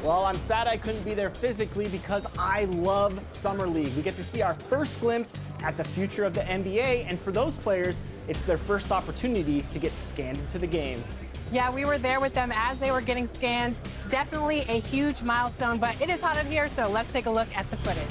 Well, I'm sad I couldn't be there physically because I love Summer League. We get to see our first glimpse at the future of the NBA, and for those players, it's their first opportunity to get scanned into the game. Yeah, we were there with them as they were getting scanned. Definitely a huge milestone, but it is hot in here, so let's take a look at the footage.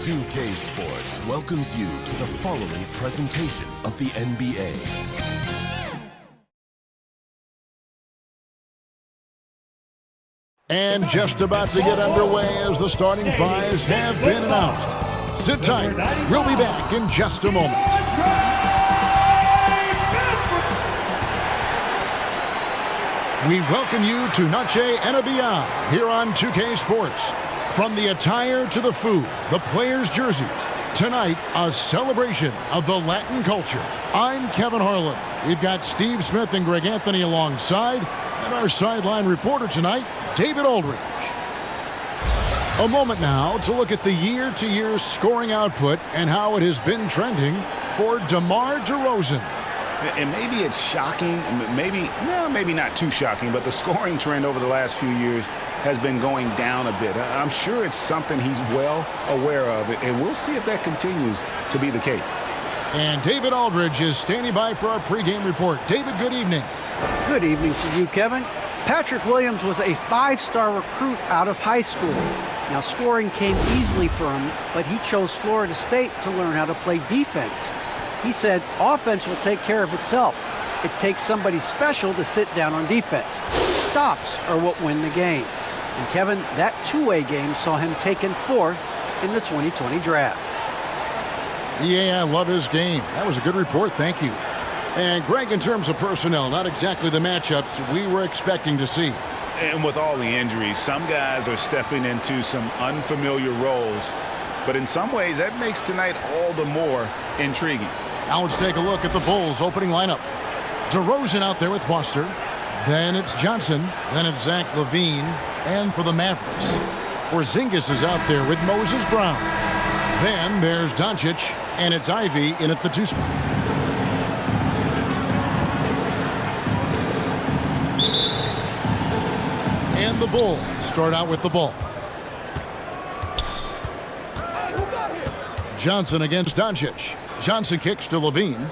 .2K Sports welcomes you to the following presentation of the NBA. And just about to get underway as the starting fives have been announced. Sit tight. We'll be back in just a moment. We welcome you to Noche NBA here on 2K Sports. From the attire to the food, the players' jerseys, tonight a celebration of the Latin culture. I'm Kevin Harlan. We've got Steve Smith and Greg Anthony alongside, and our sideline reporter tonight, David Aldridge. A moment now to look at the year-to-year scoring output and how it has been trending for DeMar DeRozan. And maybe it's shocking, maybe not too shocking, but the scoring trend over the last few years has been going down a bit. I'm sure it's something he's well aware of, and we'll see if that continues to be the case. And David Aldridge is standing by for our pregame report. David, good evening. Good evening to you, Kevin. Patrick Williams was a five-star recruit out of high school. Now, scoring came easily for him, but he chose Florida State to learn how to play defense. He said, offense will take care of itself. It takes somebody special to sit down on defense. Stops are what win the game. And Kevin, that two-way game saw him taken 4th in the 2020 draft. Yeah, I love his game. That was a good report. Thank you. And Greg, in terms of personnel, not exactly the matchups we were expecting to see. And with all the injuries, some guys are stepping into some unfamiliar roles. But in some ways, that makes tonight all the more intriguing. Now let's take a look at the Bulls' opening lineup. DeRozan out there with Foster. Then it's Johnson. Then it's Zach LaVine. And for the Mavericks, Porzingis is out there with Moses Brown. Then there's Doncic, and it's Ivy in at the 2 spot. And the Bulls start out with the ball. Johnson against Doncic. Johnson kicks to LaVine.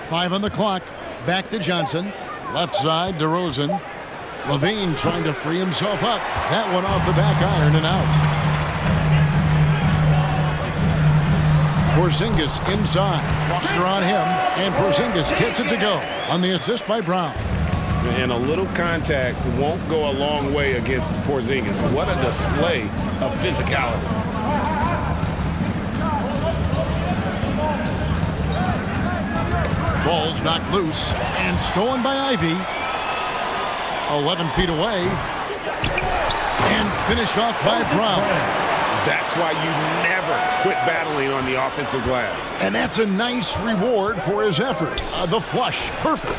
Five on the clock. Back to Johnson. Left side, DeRozan. LaVine trying to free himself up. That one off the back iron and out. Porzingis inside. Foster on him. And Porzingis gets it to go on the assist by Brown. And a little contact won't go a long way against Porzingis. What a display of physicality. Ball's knocked loose and stolen by Ivy. 11 feet away. And finished off by Brown. That's why you never quit battling on the offensive glass. And that's a nice reward for his effort. The flush, perfect.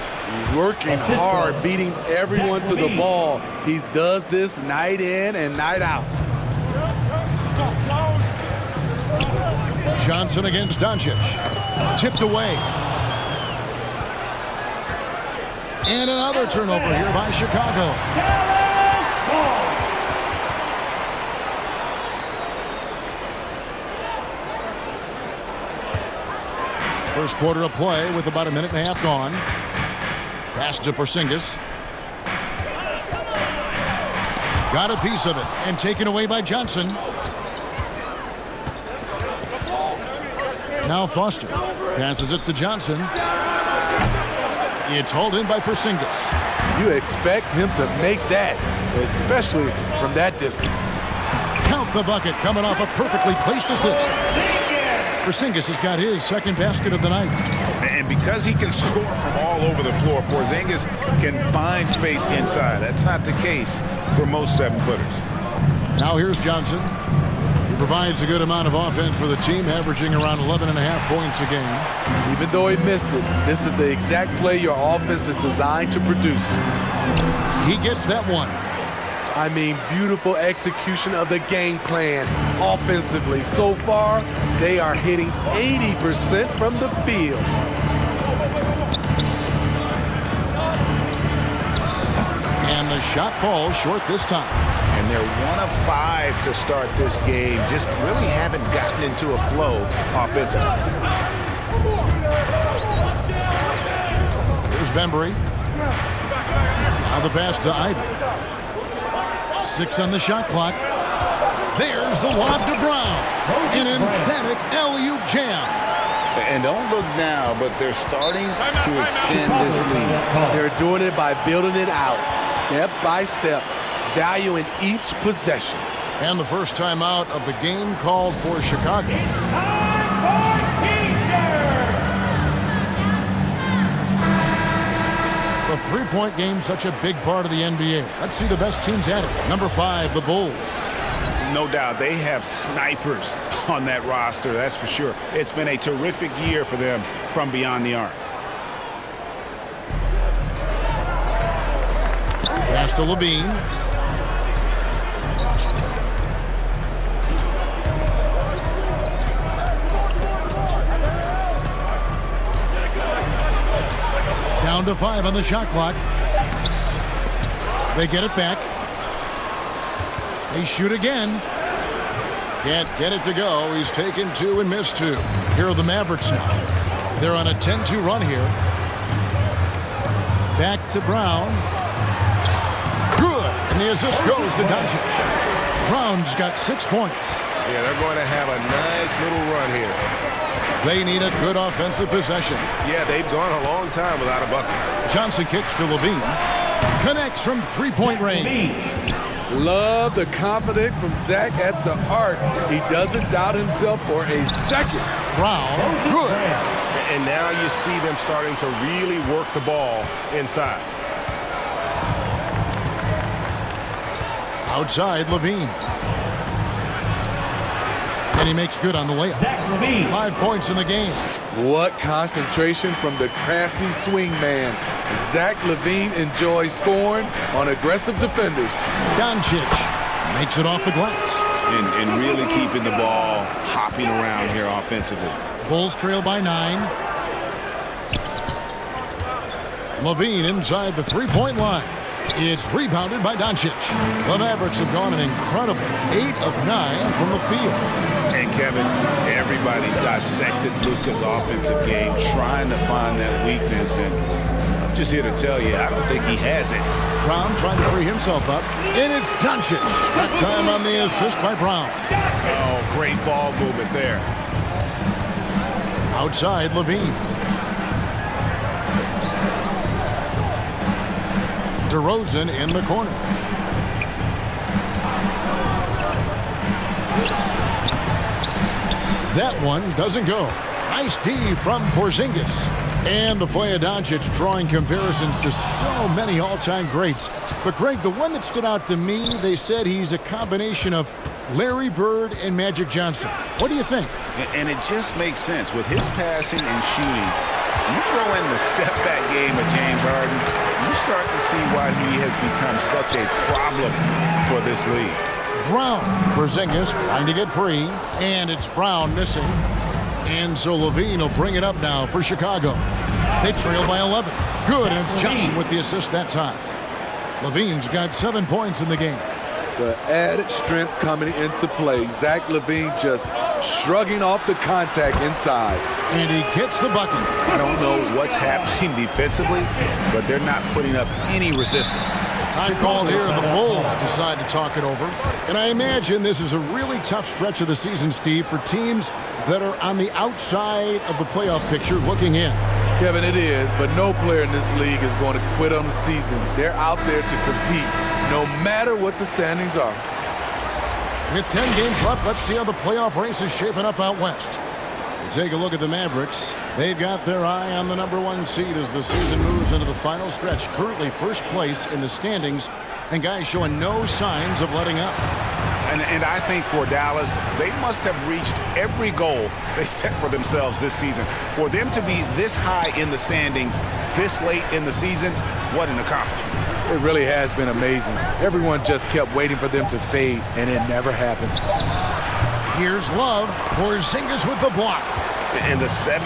Working hard, beating everyone to the ball. He does this night in and night out. Johnson against Doncic. Tipped away. And another turnover here by Chicago. First quarter of play with about a minute and a half gone. Pass to Porzingis. Got a piece of it and taken away by Johnson. Now Foster passes it to Johnson. It's hauled in by Porzingis. You expect him to make that, especially from that distance. Count the bucket coming off a perfectly placed assist. Porzingis has got his second basket of the night. And because he can score from all over the floor, Porzingis can find space inside. That's not the case for most 7-footers. Now here's Johnson. He provides a good amount of offense for the team, averaging around 11.5 points a game. Even though he missed it, this is the exact play your offense is designed to produce. He gets that one. I mean, beautiful execution of the game plan offensively. So far, they are hitting 80% from the field. And the shot falls short this time. And they're 1 of 5 to start this game. Just really haven't gotten into a flow offensively. Here's Bembry. Now the pass to Ivan. 6 on the shot clock. There's the lob to Brown. An emphatic LU jam. And don't look now, but they're starting to extend this lead. They're doing it by building it out, step by step, valuing each possession. And the first timeout of the game called for Chicago. The three-point game, such a big part of the NBA. Let's see the best teams at it. Number 5, the Bulls. No doubt they have snipers on that roster, that's for sure. It's been a terrific year for them from beyond the arc. Pass to Levine. Down to 5 on the shot clock. They get it back. They shoot again. Can't get it to go. He's taken 2 and missed 2. Here are the Mavericks now. They're on a 10-2 run here. Back to Brown. Good. And the assist goes to Doncic. Brown's got 6 points. Yeah, they're going to have a nice little run here. They need a good offensive possession. Yeah, they've gone a long time without a bucket. Johnson kicks to Levine. Connects from three-point range. Love the confidence from Zach at the arc. He doesn't doubt himself for a second. Brown, good. And now you see them starting to really work the ball inside. Outside, Levine. And he makes good on the layup. 5 points in the game. What concentration from the crafty swing man. Zach LaVine enjoys scoring on aggressive defenders. Doncic makes it off the glass. And really keeping the ball hopping around here offensively. Bulls trail by 9. LaVine inside the three-point line. It's rebounded by Doncic. The Mavericks have gone an incredible 8 of 9 from the field. And Kevin, everybody's dissected Luka's offensive game, trying to find that weakness. And I'm just here to tell you, I don't think he has it. Brown trying to free himself up. And it's Doncic. That time on the assist by Brown. Oh, great ball movement there. Outside, Levine. DeRozan in the corner. That one doesn't go. Nice D from Porzingis. And the play of Doncic drawing comparisons to so many all-time greats. But Greg, the one that stood out to me, they said he's a combination of Larry Bird and Magic Johnson. What do you think? And it just makes sense. With his passing and shooting, you throw in the step-back game of James Harden, you start to see why he has become such a problem for this league. Brown. Porzingis trying to get free. And it's Brown missing. And so Levine will bring it up now for Chicago. They trail by 11. Good, and it's Johnson with the assist that time. Levine's got 7 points in the game. The added strength coming into play. Zach LaVine just shrugging off the contact inside. And he gets the bucket. I don't know what's happening defensively, but they're not putting up any resistance. Time call here. The Bulls decide to talk it over. And I imagine this is a really tough stretch of the season, Steve, for teams that are on the outside of the playoff picture looking in. Kevin, it is, but no player in this league is going to quit on the season. They're out there to compete, no matter what the standings are. With 10 games left, let's see how the playoff race is shaping up out west. We take a look at the Mavericks. They've got their eye on the #1 seed as the season moves into the final stretch. Currently first place in the standings, and guys showing no signs of letting up. And I think for Dallas, they must have reached every goal they set for themselves this season. For them to be this high in the standings this late in the season, what an accomplishment. It really has been amazing. Everyone just kept waiting for them to fade, and it never happened. Here's Love. Porzingis with the block. And the 7-3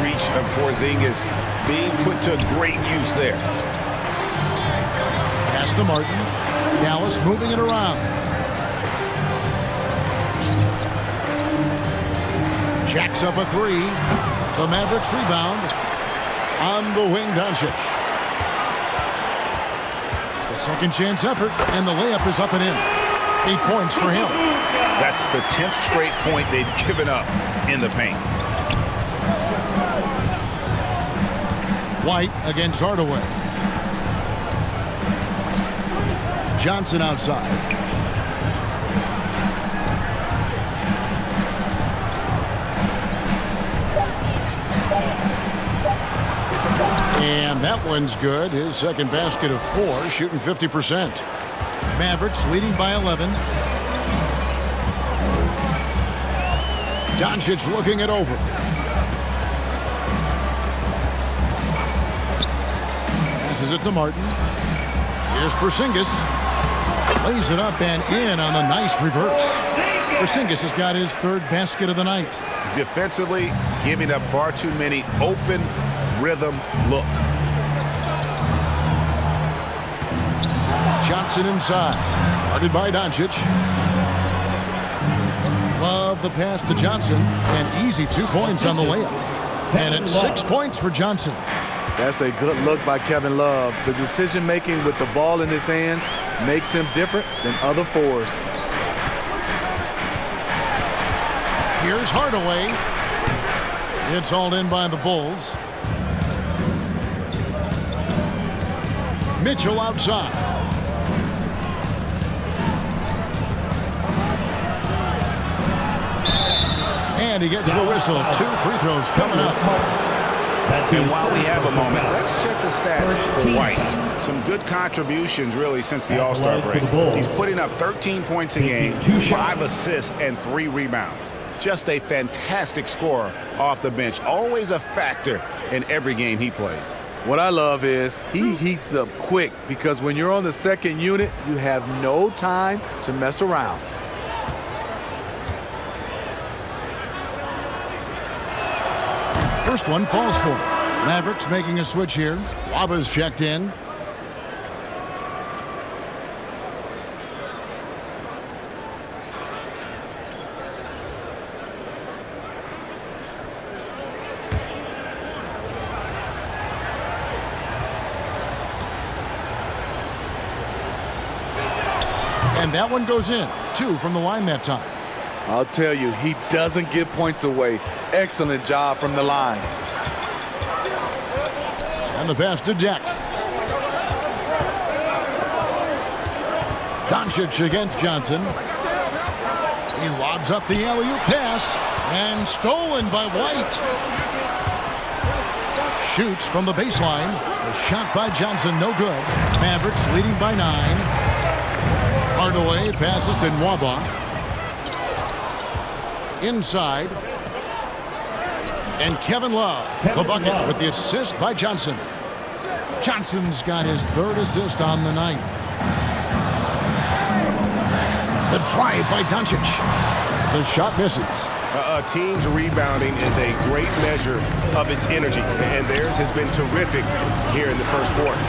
reach of Porzingis being put to great use there. Pass to Martin. Dallas moving it around. Jacks up a three. The Mavericks rebound. On the wing, Doncic. The second chance effort, and the layup is up and in. 8 points for him. That's the 10th straight point they've given up in the paint. White against Hardaway. Johnson outside. And that one's good. His second basket of 4, shooting 50%. Mavericks leading by 11. Doncic looking it over. Passes it to Martin. Here's Porzingis. Lays it up and in on the nice reverse. Porzingis has got his 3rd basket of the night. Defensively, giving up far too many open rhythm looks. Johnson inside. Guarded by Doncic. Love the pass to Johnson. And easy 2 points on the layup. And it's 6 points for Johnson. That's a good look by Kevin Love. The decision-making with the ball in his hands makes him different than other fours. Here's Hardaway. It's hauled in by the Bulls. Mitchell outside. And he gets the whistle. 2 free throws coming up. And while we have a moment, let's check the stats for White. Some good contributions, really, since the All-Star break. He's putting up 13 points a game, 5 assists, and 3 rebounds. Just a fantastic scorer off the bench. Always a factor in every game he plays. What I love is he heats up quick because when you're on the second unit, you have no time to mess around. First one falls for him. Mavericks making a switch here. Waba's checked in. And that one goes in. 2 from the line that time. I'll tell you, he doesn't give points away. Excellent job from the line. And the pass to Deck. Doncic against Johnson. He lobs up the alley-oop pass. And stolen by White. Shoots from the baseline. The shot by Johnson, no good. Mavericks leading by 9. Hardaway passes to Nwaba. Inside. And Kevin Love, the bucket with the assist by Johnson. Johnson's got his 3rd assist on the night. The drive by Doncic. The shot misses. A team's rebounding is a great measure of its energy, and theirs has been terrific here in the first quarter.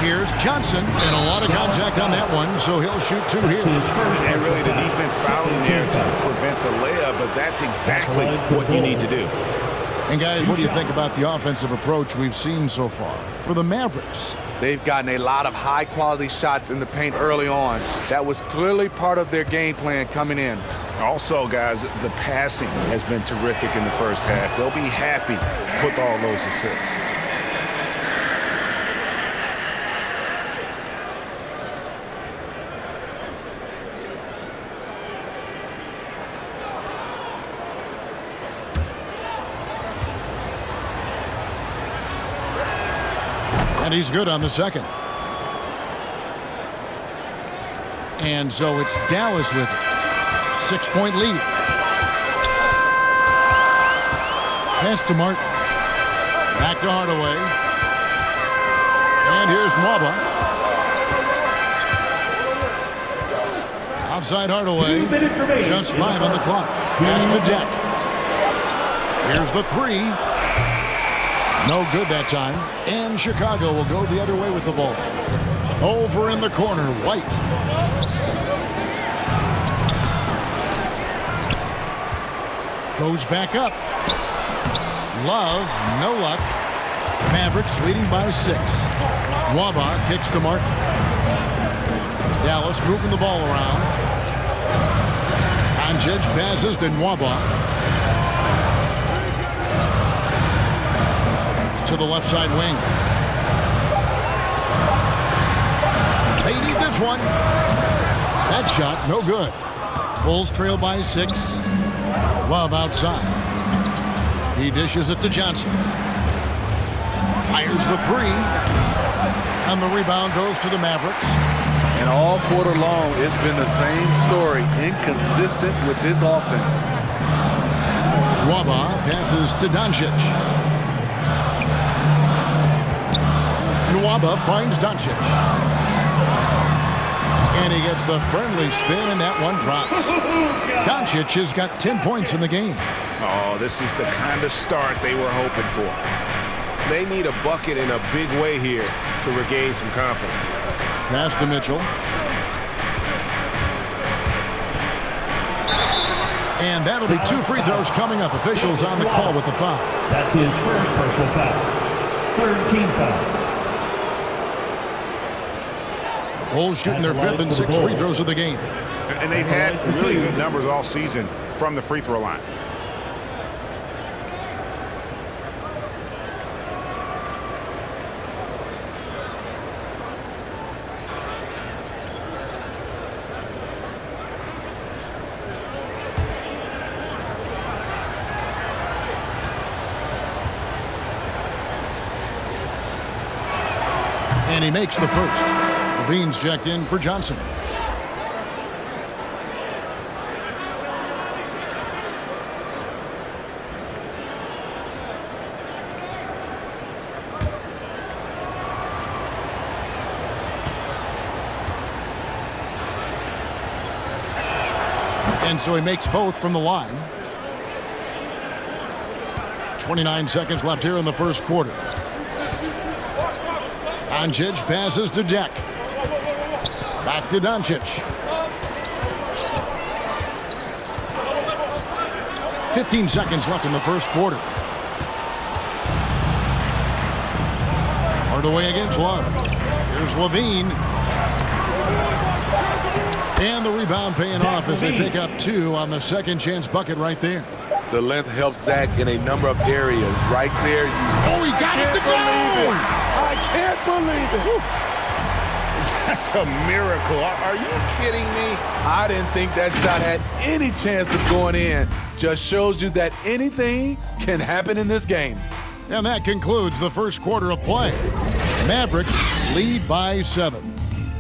Here's Johnson, and a lot of contact on that one, so he'll shoot 2 here. And really the defense fouling there to prevent the layup, but that's exactly what you need to do. And guys, what do you think about the offensive approach we've seen so far for the Mavericks? They've gotten a lot of high-quality shots in the paint early on. That was clearly part of their game plan coming in. Also, guys, the passing has been terrific in the first half. They'll be happy with all those assists. And he's good on the second. And so it's Dallas with it. 6-point lead. Pass to Martin. Back to Hardaway. And here's Nwaba. Outside Hardaway. Just 5 on the clock. Pass to Deck. Here's the 3. No good that time. And Chicago will go the other way with the ball. Over in the corner, White. Goes back up. Love, no luck. Mavericks leading by 6. Nwaba kicks to Martin. Dallas moving the ball around. Doncic passes to Nwaba. To the left side wing. They need this one. That shot, no good. Bulls trail by 6. Love outside. He dishes it to Johnson. Fires the 3. And the rebound goes to the Mavericks. And all quarter long, it's been the same story. Inconsistent with this offense. Nwaba passes to Doncic. Nwaba finds Doncic. And he gets the friendly spin, and that one drops. Doncic has got 10 points in the game. Oh, this is the kind of start they were hoping for. They need a bucket in a big way here to regain some confidence. Pass to Mitchell. And that'll be 2 free throws coming up. Officials on the call with the foul. That's his first personal foul. Third team foul. Bulls shooting their 5th and 6th free throws of the game. And they've had really good numbers all season from the free throw line. And he makes the first. Levine's checked in for Johnson. And so he makes both from the line. 29 seconds left here in the first quarter. Doncic passes to Deck. Back to Doncic. 15 seconds left in the first quarter. Hardaway against Love. Here's Levine. And the rebound paying off as they pick up 2 on the second chance bucket right there. The length helps Zach in a number of areas. Right there. Oh, he got it to go! I can't believe it. That's a miracle. Are you kidding me? I didn't think that shot had any chance of going in. Just shows you that anything can happen in this game. And that concludes the first quarter of play. Mavericks lead by 7.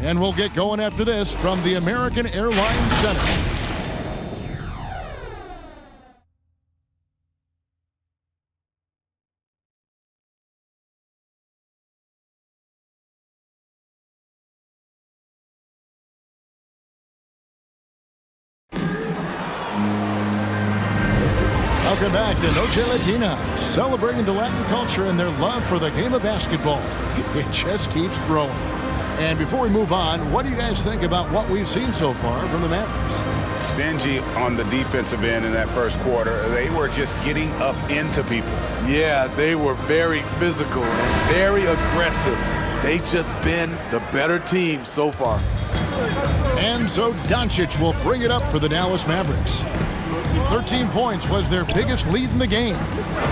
And we'll get going after this from the American Airlines Center. Welcome back to Noche Latina, celebrating the Latin culture and their love for the game of basketball. It just keeps growing. And before we move on, what do you guys think about what we've seen so far from the Mavericks? Stingy on the defensive end in that first quarter. They were just getting up into people. Yeah, they were very physical and very aggressive. They've just been the better team so far. And so Doncic will bring it up for the Dallas Mavericks. 13 points was their biggest lead in the game.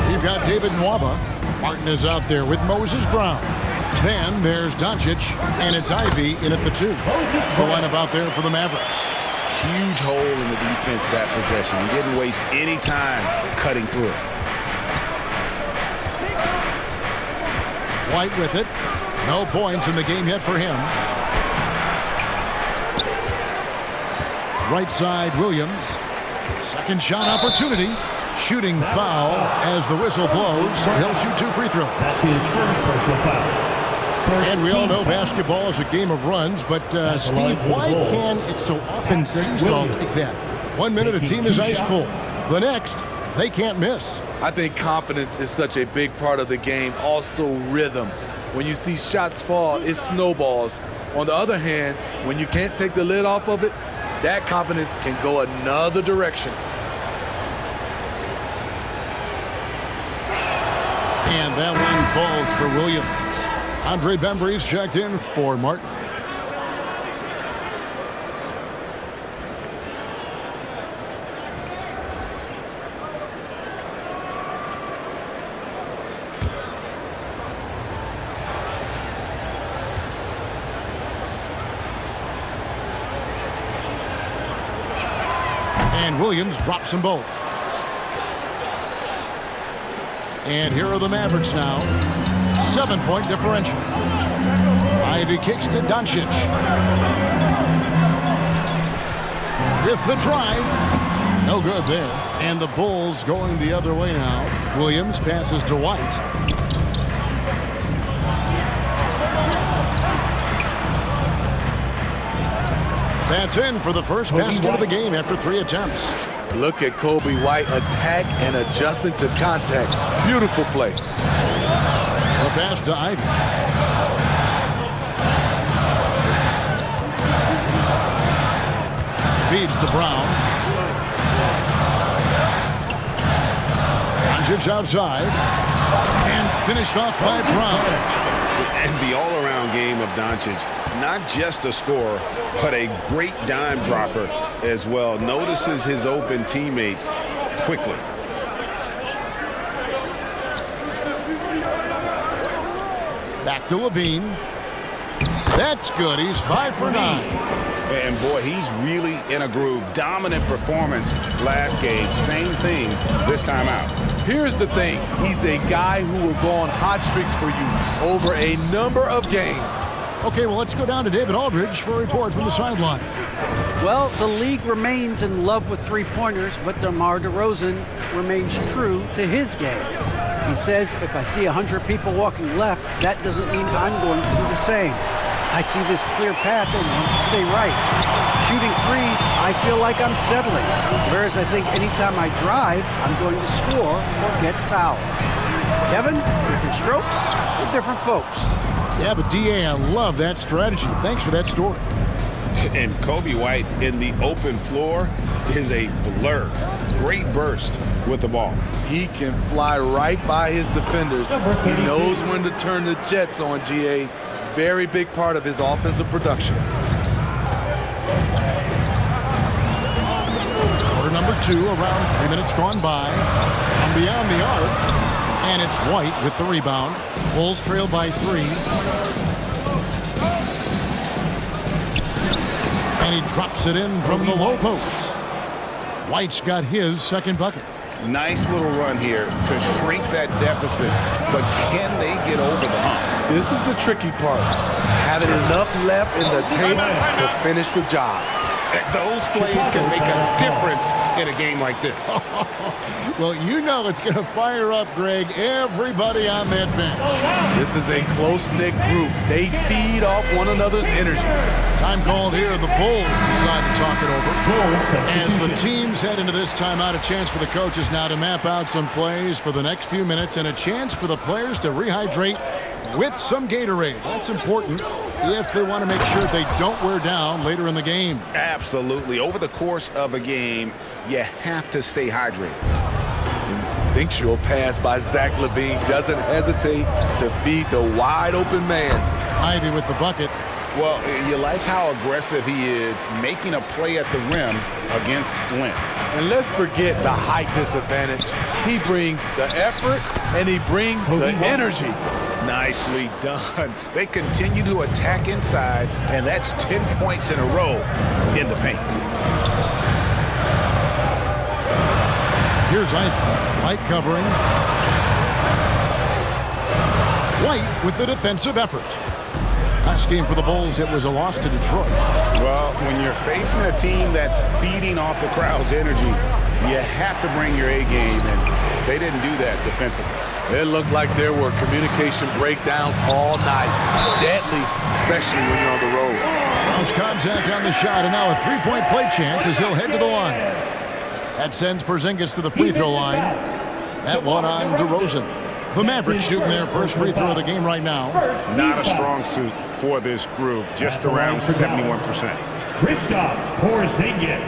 We've got David Nwaba. Martin is out there with Moses Brown. Then there's Doncic, and it's Ivy in at the 2. The lineup out there for the Mavericks. Huge hole in the defense that possession. He didn't waste any time cutting through it. White with it. No points in the game yet for him. right side, Williams. Second shot opportunity. Shooting foul as the whistle blows. He'll shoot 2 free throws. That's his first personal foul. And we all know basketball is a game of runs, but Steve, why can it so often seesaw like that? 1 minute a team is ice cold. The next, they can't miss. I think confidence is such a big part of the game. Also rhythm. When you see shots fall, it snowballs. On the other hand, when you can't take the lid off of it, that confidence can go another direction. And that one falls for Williams. Andre Bembry's checked in for Martin. And Williams drops them both. And here are the Mavericks now. 7-point differential. Ivy kicks to Doncic. With the drive. No good there. And the Bulls going the other way now. Williams passes to White. That's in for the first basket of the game after 3 attempts. Look at Kobe White attack and adjusting to contact. Beautiful play. The pass to Ivy. Feeds to Brown. Doncic outside. And finished off by Brown. And the all-around game of Doncic, not just a scorer, but a great dime dropper as well. Notices his open teammates quickly. Back to Levine. That's good. He's 5 for 9. And boy, he's really in a groove. Dominant performance last game. Same thing this time out. Here's the thing. He's a guy who will go on hot streaks for you over a number of games. Okay, well, let's go down to David Aldridge for a report from the sideline. Well, the league remains in love with three-pointers, but DeMar DeRozan remains true to his game. He says, if I see 100 people walking left, that doesn't mean I'm going to do the same. I see this clear path and want to stay right. Shooting threes, I feel like I'm settling. Whereas I think anytime I drive, I'm going to score or get fouled. Kevin, different strokes for different folks. Yeah, but D.A., I love that strategy. Thanks for that story. And Kobe White in the open floor is a blur. Great burst with the ball. He can fly right by his defenders. He knows when to turn the Jets on, G.A. Very big part of his offensive production. Quarter number 2, around 3 minutes gone by. From beyond the arc. And it's White with the rebound. Bulls trail by 3. And he drops it in from the low post. White's got his second bucket. Nice little run here to shrink that deficit, but can they get over the hump? This is the tricky part. Having enough left in the tank to finish the job. Those plays can make a difference in a game like this. Well, you know it's going to fire up, Greg, everybody on that bench. This is a close-knit group. They feed off one another's energy. Time called here. The Bulls decide to talk it over. As the teams head into this timeout, a chance for the coaches now to map out some plays for the next few minutes and a chance for the players to rehydrate with some Gatorade. That's important if they want to make sure they don't wear down later in the game. Absolutely. Over the course of a game, you have to stay hydrated. Instinctual pass by Zach LaVine doesn't hesitate to feed the wide open man. Ivy with the bucket. Well, you like how aggressive he is making a play at the rim against length. And let's forget the height disadvantage. He brings the effort and he brings the energy. Nicely done. They continue to attack inside, and that's 10 points in a row in the paint. Here's Ivy. White covering. White with the defensive effort. Last game for the Bulls, it was a loss to Detroit. Well, when you're facing a team that's feeding off the crowd's energy, you have to bring your A game, and they didn't do that defensively. It looked like there were communication breakdowns all night. Deadly, especially when you're on the road. Close contact on the shot, and now a three-point play chance as he'll head to the line. That sends Porzingis to the free throw line. That one on DeRozan. The Mavericks shooting their first free throw of the game right now. Not a strong suit for this group, just around 71%. Kristaps Porzingis,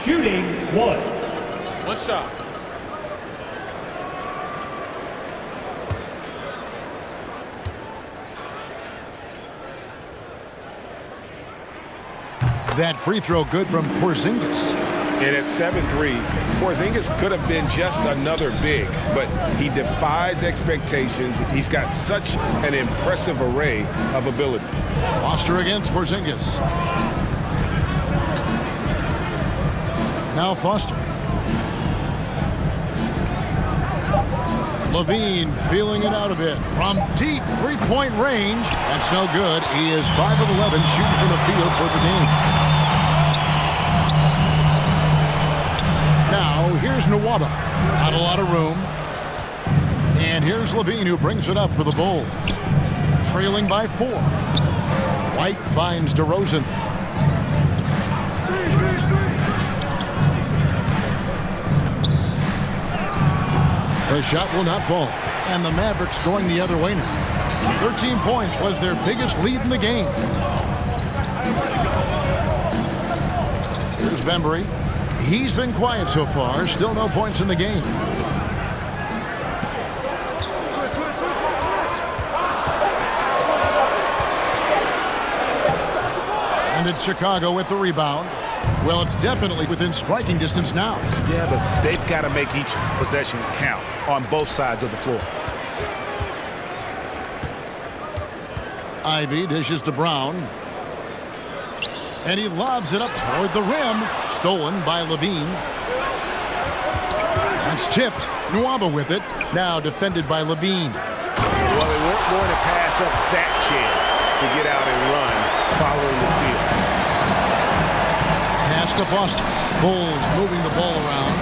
shooting one. One shot. That free throw good from Porzingis. And at 7'3", Porzingis could have been just another big, but he defies expectations. He's got such an impressive array of abilities. Foster against Porzingis. Now Foster. Levine feeling it out a bit from deep three-point range. That's no good. He is 5 of 11 shooting from the field for the game. Now here's Nwaba. Not a lot of room. And here's Levine who brings it up for the Bulls. Trailing by 4. White finds DeRozan. The shot will not fall. And the Mavericks going the other way now. 13 points was their biggest lead in the game. Here's Bembry. He's been quiet so far. Still no points in the game. And it's Chicago with the rebound. Well, it's definitely within striking distance now. Yeah, but they've got to make each possession count on both sides of the floor. Ivy dishes to Brown. And he lobs it up toward the rim. Stolen by Levine. That's tipped. Nwaba with it. Now defended by Levine. Well, they weren't going to pass up that chance to get out and run following the steal. Pass to Foster. Bulls moving the ball around.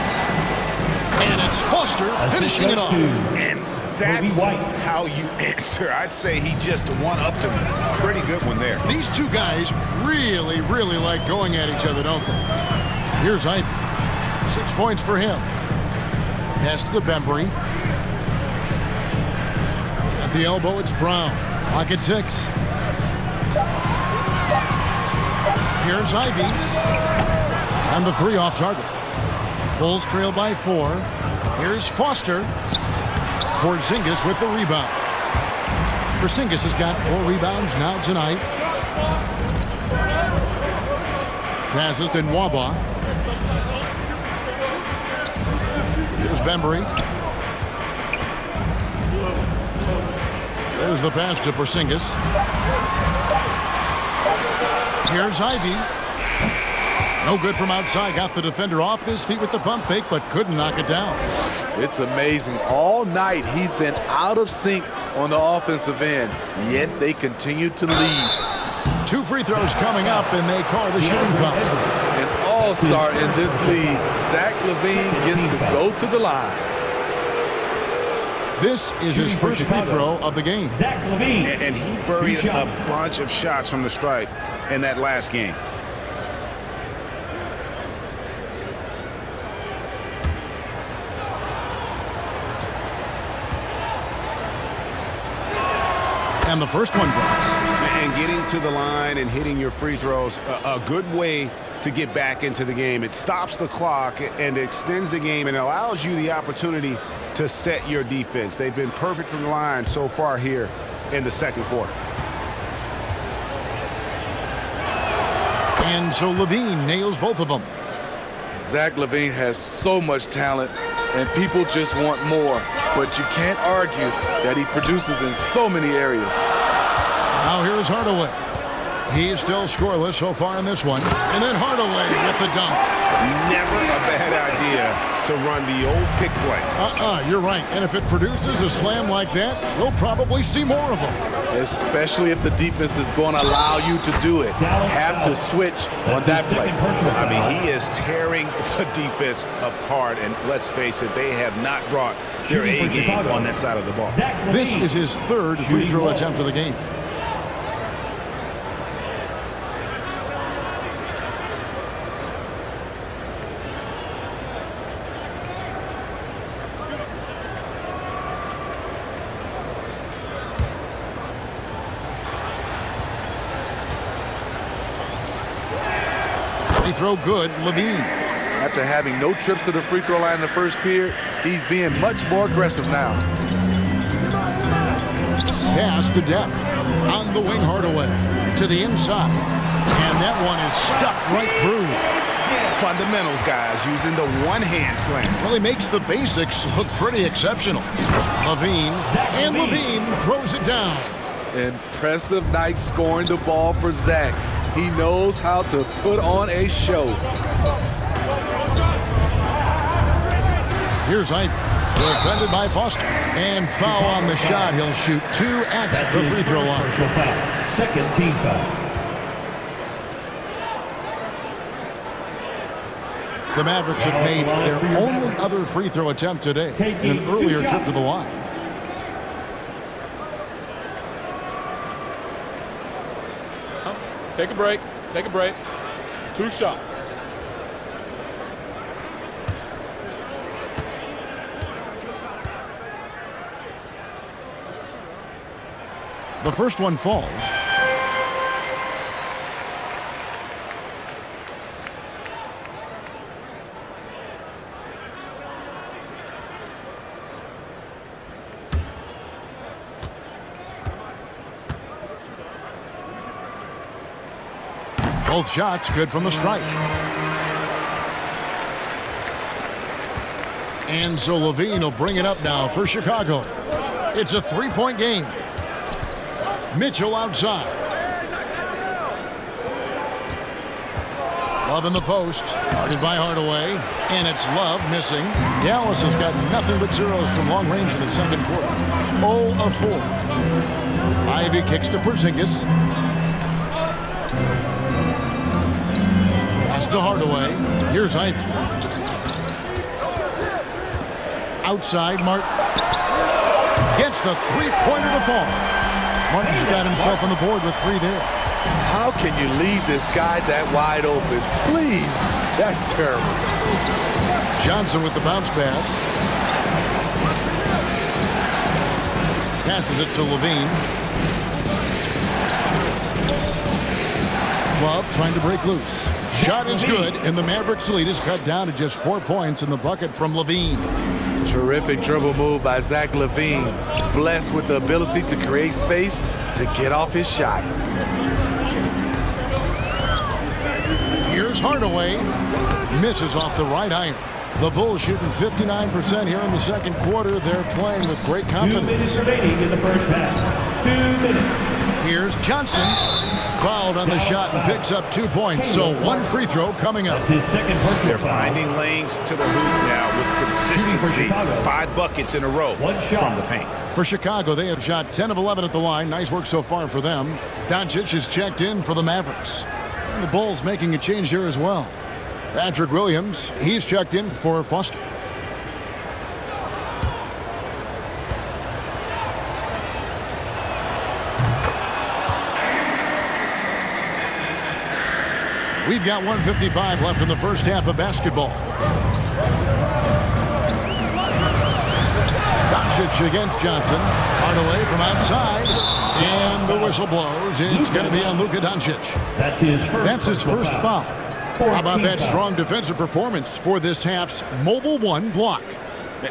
And it's Foster finishing it off. And that's how you answer. I'd say he just one-upped him. Pretty good one there. These two guys really, really like going at each other, don't they? Here's Ivy. 6 points for him. Pass to the Bembry. At the elbow, it's Brown. Clock at 6. Here's Ivy. And the 3 off target. Bulls trail by 4. Here's Foster. Porzingis with the rebound. Porzingis has got 4 rebounds now tonight. Passes to Nwaba. Here's Bembry. There's the pass to Porzingis. Here's Ivy. No good from outside. Got the defender off his feet with the pump fake, but couldn't knock it down. It's amazing. All night he's been out of sync on the offensive end, yet they continue to lead. 2 free throws coming up, and they call the shooting foul. An all-star in this league, Zach LaVine gets to go to the line. This is his first free throw of the game. Zach LaVine. And he buried a bunch of shots from the stripe in that last game. And the first one drops. And getting to the line and hitting your free throws, a good way to get back into the game. It stops the clock and extends the game and allows you the opportunity to set your defense. They've been perfect from the line so far here in the second quarter. And so Levine nails both of them. Zach LaVine has so much talent, and people just want more. But you can't argue that he produces in so many areas. Now here's Hardaway. He's still scoreless so far in this one. And then Hardaway with the dunk. Never a bad idea to run the old pick play. You're right. And if it produces a slam like that, we'll probably see more of them. Especially if the defense is going to allow you to do it. Have to switch on that play. I mean, he is tearing the defense apart. And let's face it, they have not brought their A game on that side of the ball. This is his third free throw attempt of the game. Free throw good, Levine. After having no trips to the free throw line in the first period, he's being much more aggressive now. Pass to depth. On the wing, Hardaway. To the inside. And that one is stuffed right through. Fundamentals, guys, using the one-hand slam. Really makes the basics look pretty exceptional. Levine. And Levine throws it down. Impressive night scoring the ball for Zach. He knows how to put on a show. Here's Ivy, defended by Foster. And foul on the shot. He'll shoot 2 at the free throw line. Second team foul. The Mavericks have made their only other free throw attempt today in an earlier trip to the line. Take a break. Take a break. 2 shots. The first one falls. Both shots good from the stripe. And so Levine will bring it up now for Chicago. It's a 3-point game. Mitchell outside. Love in the post. Guarded by Hardaway. And it's Love missing. Dallas has got nothing but zeros from long range in the second quarter. 0 of 4. Ivy kicks to Porzingis. Pass to Hardaway. Here's Ivy. Outside, Martin. Gets the three-pointer to fall. Martin's got himself on the board with 3 there. How can you leave this guy that wide open? Please. That's terrible. Johnson with the bounce pass. Passes it to Levine. Love trying to break loose. Shot is good, and the Mavericks lead is cut down to just 4 points in the bucket from Levine. Terrific dribble move by Zach LaVine. Blessed with the ability to create space to get off his shot. Here's Hardaway. Misses off the right iron. The Bulls shooting 59% here in the second quarter. They're playing with great confidence. 2 minutes remaining in the first half. 2 minutes. Here's Johnson. Fouled on the shot and picks up 2 points. So 1 free throw coming up. That's his second personal They're foul. finding lanes to the hoop now with consistency. 5 buckets in a row from the paint. For Chicago, they have shot 10 of 11 at the line. Nice work so far for them. Doncic is checked in for the Mavericks. And the Bulls making a change here as well. Patrick Williams, he's checked in for Foster. We've got 1:55 left in the first half of basketball. Doncic against Johnson. Hardaway from outside. And the whistle blows. It's going to be on Luka Doncic. That's his first foul. How about that strong defensive performance for this half's Mobile One block?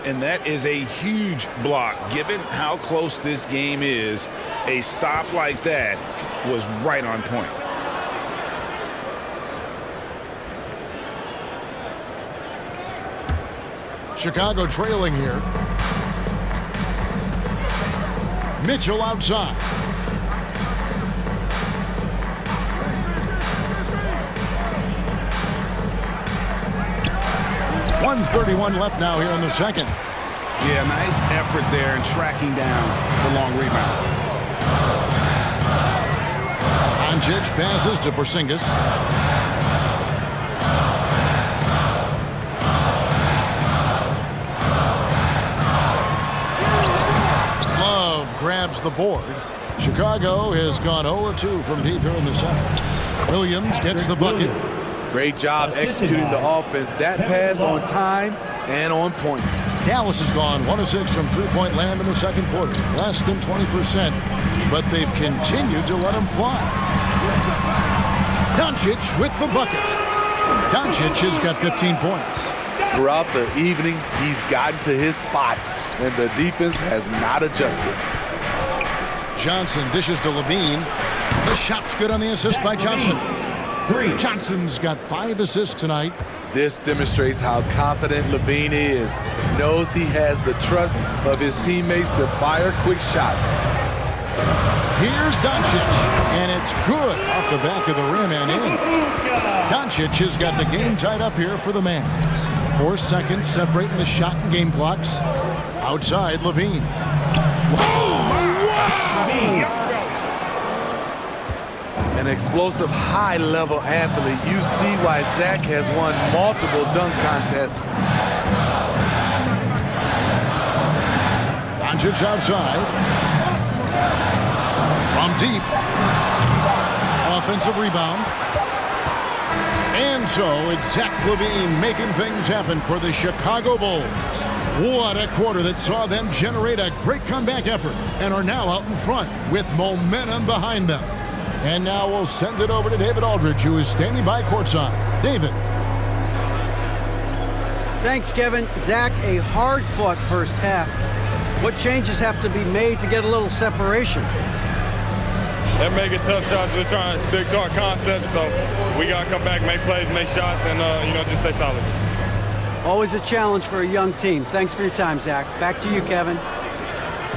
And that is a huge block. Given how close this game is, a stop like that was right on point. Chicago trailing here. Mitchell outside. 1:31 left now here in the second. Yeah, nice effort there in tracking down the long rebound. Doncic passes to Porzingis. Love grabs the board. Chicago has gone 0-2 from deep here in the second. Williams gets the bucket. Great job executing the offense. That pass on time and on point. Dallas has gone 1-6 from three-point land in the second quarter. Less than 20%, but they've continued to let them fly. Doncic with the bucket. Doncic has got 15 points. Throughout the evening, he's gotten to his spots, and the defense has not adjusted. Johnson dishes to Levine. The shot's good on the assist by Johnson. Johnson's got 5 assists tonight. This demonstrates how confident Levine is. Knows he has the trust of his teammates to fire quick shots. Here's Doncic, and it's good off the back of the rim and in. Doncic has got the game tied up here for the Mavs. 4 seconds separating the shot and game clocks. Outside, Levine. An explosive, high-level athlete. You see why Zach has won multiple dunk contests. Doncic outside. From deep. Offensive rebound. And so it's Zach LaVine making things happen for the Chicago Bulls. What a quarter that saw them generate a great comeback effort and are now out in front with momentum behind them. And now we'll send it over to David Aldridge, who is standing by courtside. David. Thanks, Kevin. Zach, a hard-fought first half. What changes have to be made to get a little separation? They're making tough shots. We're trying to stick to our concept, so we got to come back, make plays, make shots, and just stay solid. Always a challenge for a young team. Thanks for your time, Zach. Back to you, Kevin.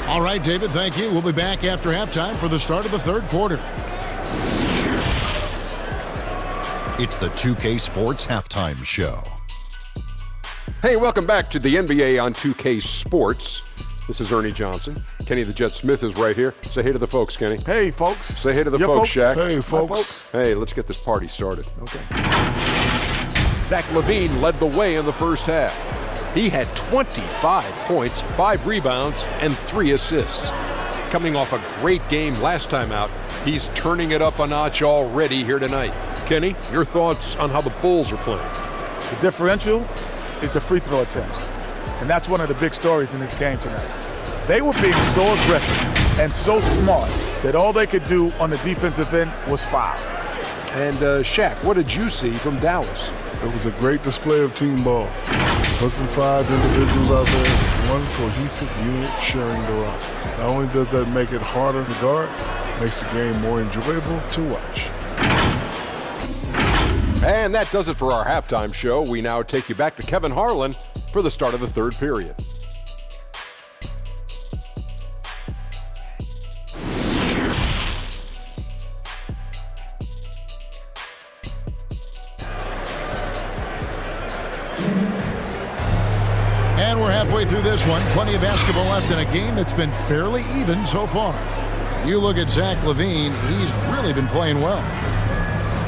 All right, David, thank you. We'll be back after halftime for the start of the third quarter. It's the 2K Sports Halftime Show. Hey, welcome back to the NBA on 2K Sports. This is Ernie Johnson. Kenny the Jet Smith is right here. Say hey to the folks, Kenny. Hey, folks. Say hey to the folks, Shaq. Hey, folks. Hey, let's get this party started. Okay. Zach LaVine led the way in the first half. He had 25 points, 5 rebounds, and 3 assists. Coming off a great game last time out, he's turning it up a notch already here tonight. Kenny, your thoughts on how the Bulls are playing? The differential is the free throw attempts. And that's one of the big stories in this game tonight. They were being so aggressive and so smart that all they could do on the defensive end was foul. And Shaq, what did you see from Dallas? It was a great display of team ball. Puts 5 individuals out there, one cohesive unit sharing the rock. Not only does that make it harder to guard, makes the game more enjoyable to watch. And that does it for our halftime show. We now take you back to Kevin Harlan for the start of the third period. And we're halfway through this one. Plenty of basketball left in a game that's been fairly even so far. You look at Zach LaVine, he's really been playing well.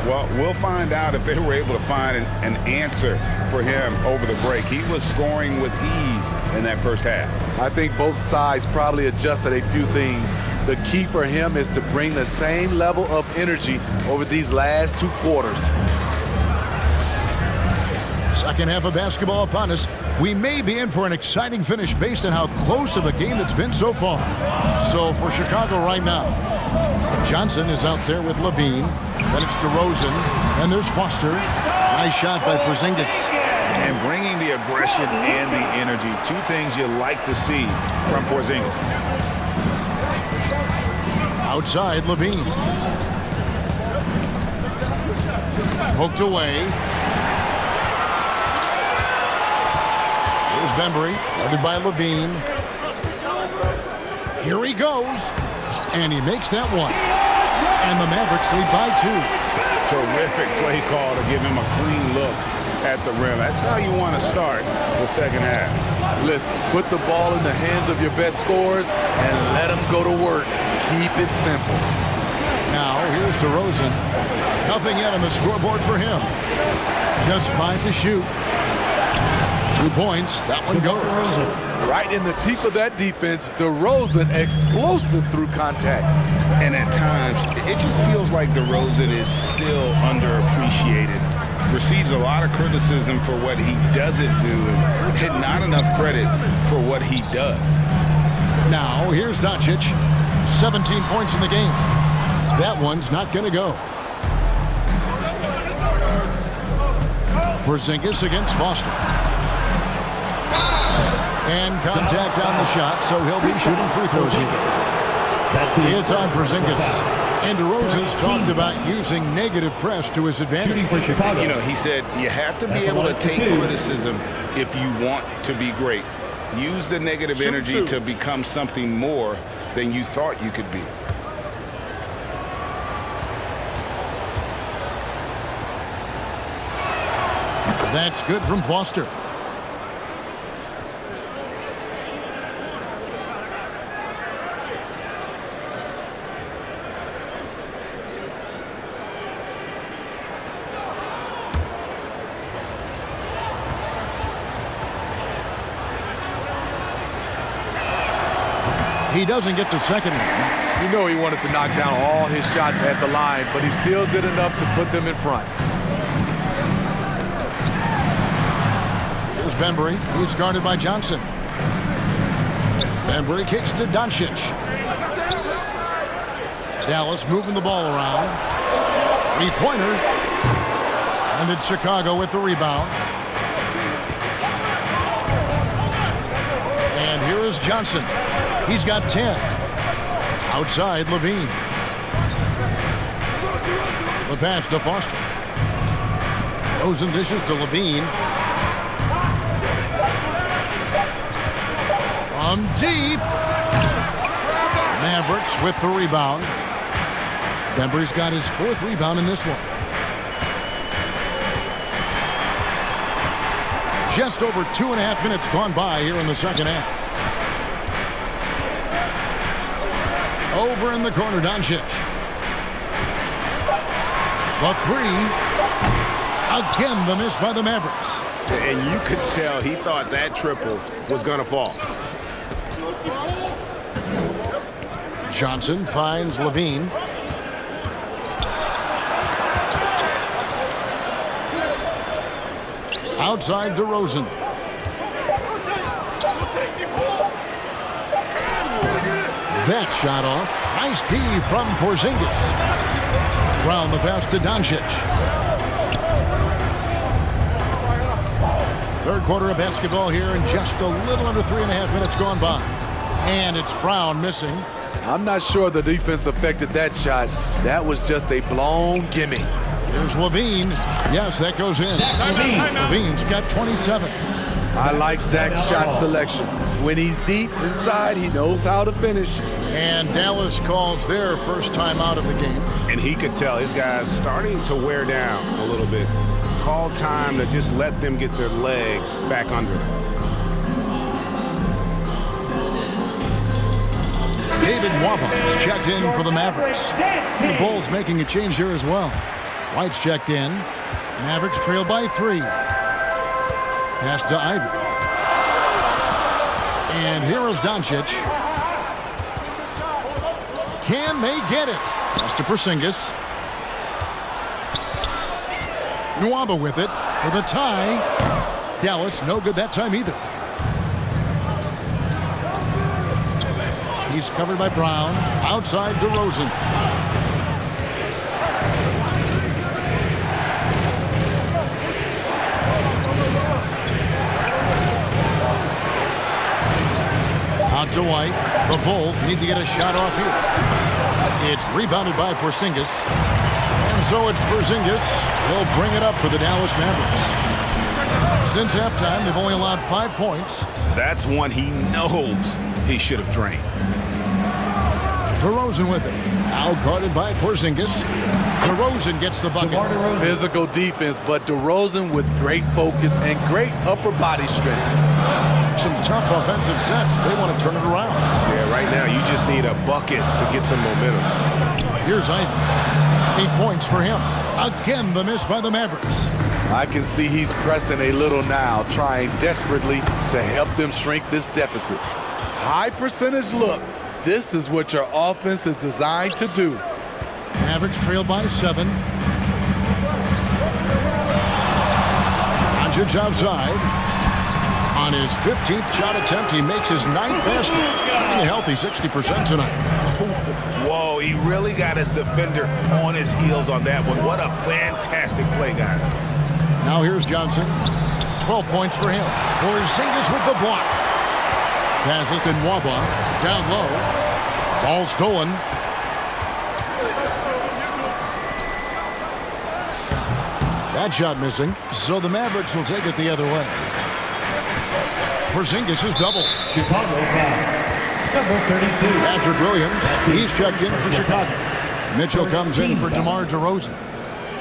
Well, we'll find out if they were able to find an answer for him over the break. He was scoring with ease in that first half. I think both sides probably adjusted a few things. The key for him is to bring the same level of energy over these last 2 quarters. Second half of basketball upon us. We may be in for an exciting finish based on how close of a game it's been so far. So for Chicago right now, Johnson is out there with Levine. Then it's DeRozan. And there's Foster. Nice shot by Porzingis. And bringing the aggression and the energy. 2 things you like to see from Porzingis. Outside, Levine. Poked away. Here's Bembry, guarded by Levine. Here he goes. And he makes that one. And the Mavericks lead by 2. Terrific play call to give him a clean look. at the rim. That's how you want to start the second half. Listen, put the ball in the hands of your best scorers and let them go to work. Keep it simple. Now, here's DeRozan. Nothing yet on the scoreboard for him. Just 5 to shoot. 2 points. That one goes. Right in the teeth of that defense, DeRozan explosive through contact. And at times, it just feels like DeRozan is still underappreciated. Receives a lot of criticism for what he doesn't do and not enough credit for what he does. Now, here's Doncic. 17 points in the game. That one's not going to go. Porzingis against Foster. And contact on the shot, so he'll be shooting free throws here. It's on Porzingis. And DeRozan's talked about using negative press to his advantage. You know, he said you have to be able to take criticism if you want to be great. Use the negative energy to become something more than you thought you could be. That's good from Foster. He doesn't get the second one. You know he wanted to knock down all his shots at the line, but he still did enough to put them in front. Here's Bembry. He's guarded by Johnson. Bembry kicks to Doncic. Dallas moving the ball around. Three-pointer. And it's Chicago with the rebound. And here is Johnson. He's got 10. Outside, Levine. The pass to Foster. Rosen dishes to Levine. From deep. Mavericks with the rebound. Bembry's got his 4th rebound in this one. Just over 2.5 minutes gone by here in the second half. Over in the corner, Doncic. The 3. Again, the miss by the Mavericks. And you could tell he thought that triple was going to fall. Johnson finds Levine. Outside DeRozan. That shot off. Nice D from Porzingis. Round the pass to Doncic. Third quarter of basketball here, and just a little under 3.5 minutes gone by. And it's Brown missing. I'm not sure the defense affected that shot. That was just a blown gimme. Here's Levine. Yes, that goes in. Levine's got 27. I like Zach's shot selection. When he's deep inside, he knows how to finish. And Dallas calls their first time out of the game. And he could tell his guys starting to wear down a little bit. Called time to just let them get their legs back under them. David Wabon's checked in for the Mavericks. The Bulls making a change here as well. White's checked in. Mavericks trail by 3. Pass to Ivy. And here is Doncic. Can they get it? Pass to Porzingis. Nwaba with it for the tie. Dallas no good that time either. He's covered by Brown. Outside DeRozan. Out to White. The Bulls need to get a shot off here. It's rebounded by Porzingis. And so it's Porzingis. He'll bring it up for the Dallas Mavericks. Since halftime, they've only allowed 5 points. That's one he knows he should have drained. DeRozan with it. Now guarded by Porzingis. DeRozan gets the bucket. Physical defense, but DeRozan with great focus and great upper body strength. Some tough offensive sets. They want to turn it around. Yeah, right now you just need a bucket to get some momentum. Here's Ivy. 8 points for him. Again, the miss by the Mavericks. I can see he's pressing a little now, trying desperately to help them shrink this deficit. High percentage look. This is what your offense is designed to do. Mavericks trail by 7. Doncic outside. On his 15th shot attempt, he makes his 9th basket. Shooting a healthy 60% tonight. Whoa, he really got his defender on his heels on that one. What a fantastic play, guys. Now here's Johnson. 12 points for him. Porzingis with the block. Passes to Nwaba. Down low. Ball stolen. That shot missing. So the Mavericks will take it the other way. Porzingis is double. Chicago foul. Number 32. Patrick Williams. He's checked in for Chicago. Mitchell comes in for DeMar DeRozan.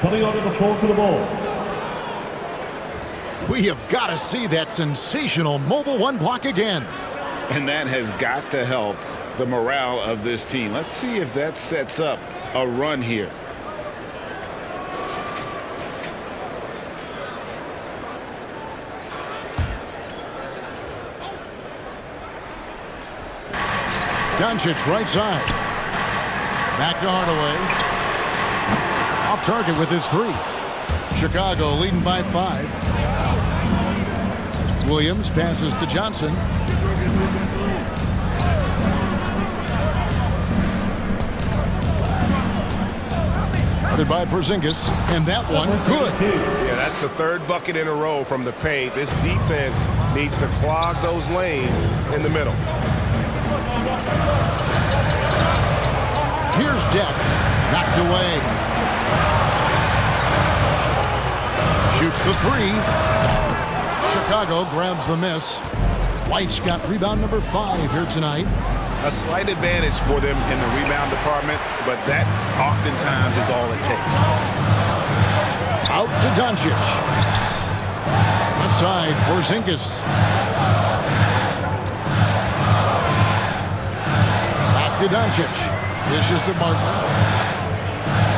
Coming onto the floor for the Bulls. We have got to see that sensational mobile one block again. And that has got to help the morale of this team. Let's see if that sets up a run here. Doncic right side. Back to Hardaway. Off target with his 3. Chicago leading by 5. Williams passes to Johnson. Guarded by Porzingis. And that one, good. Yeah, that's the 3rd bucket in a row from the paint. This defense needs to clog those lanes in the middle. Here's Deck. Knocked away. Shoots the 3. Chicago grabs the miss. White's got rebound number 5 here tonight. A slight advantage for them in the rebound department, but that oftentimes is all it takes. Out to Doncic. Left side, Porzingis. Back to Doncic. Dishes to Martin.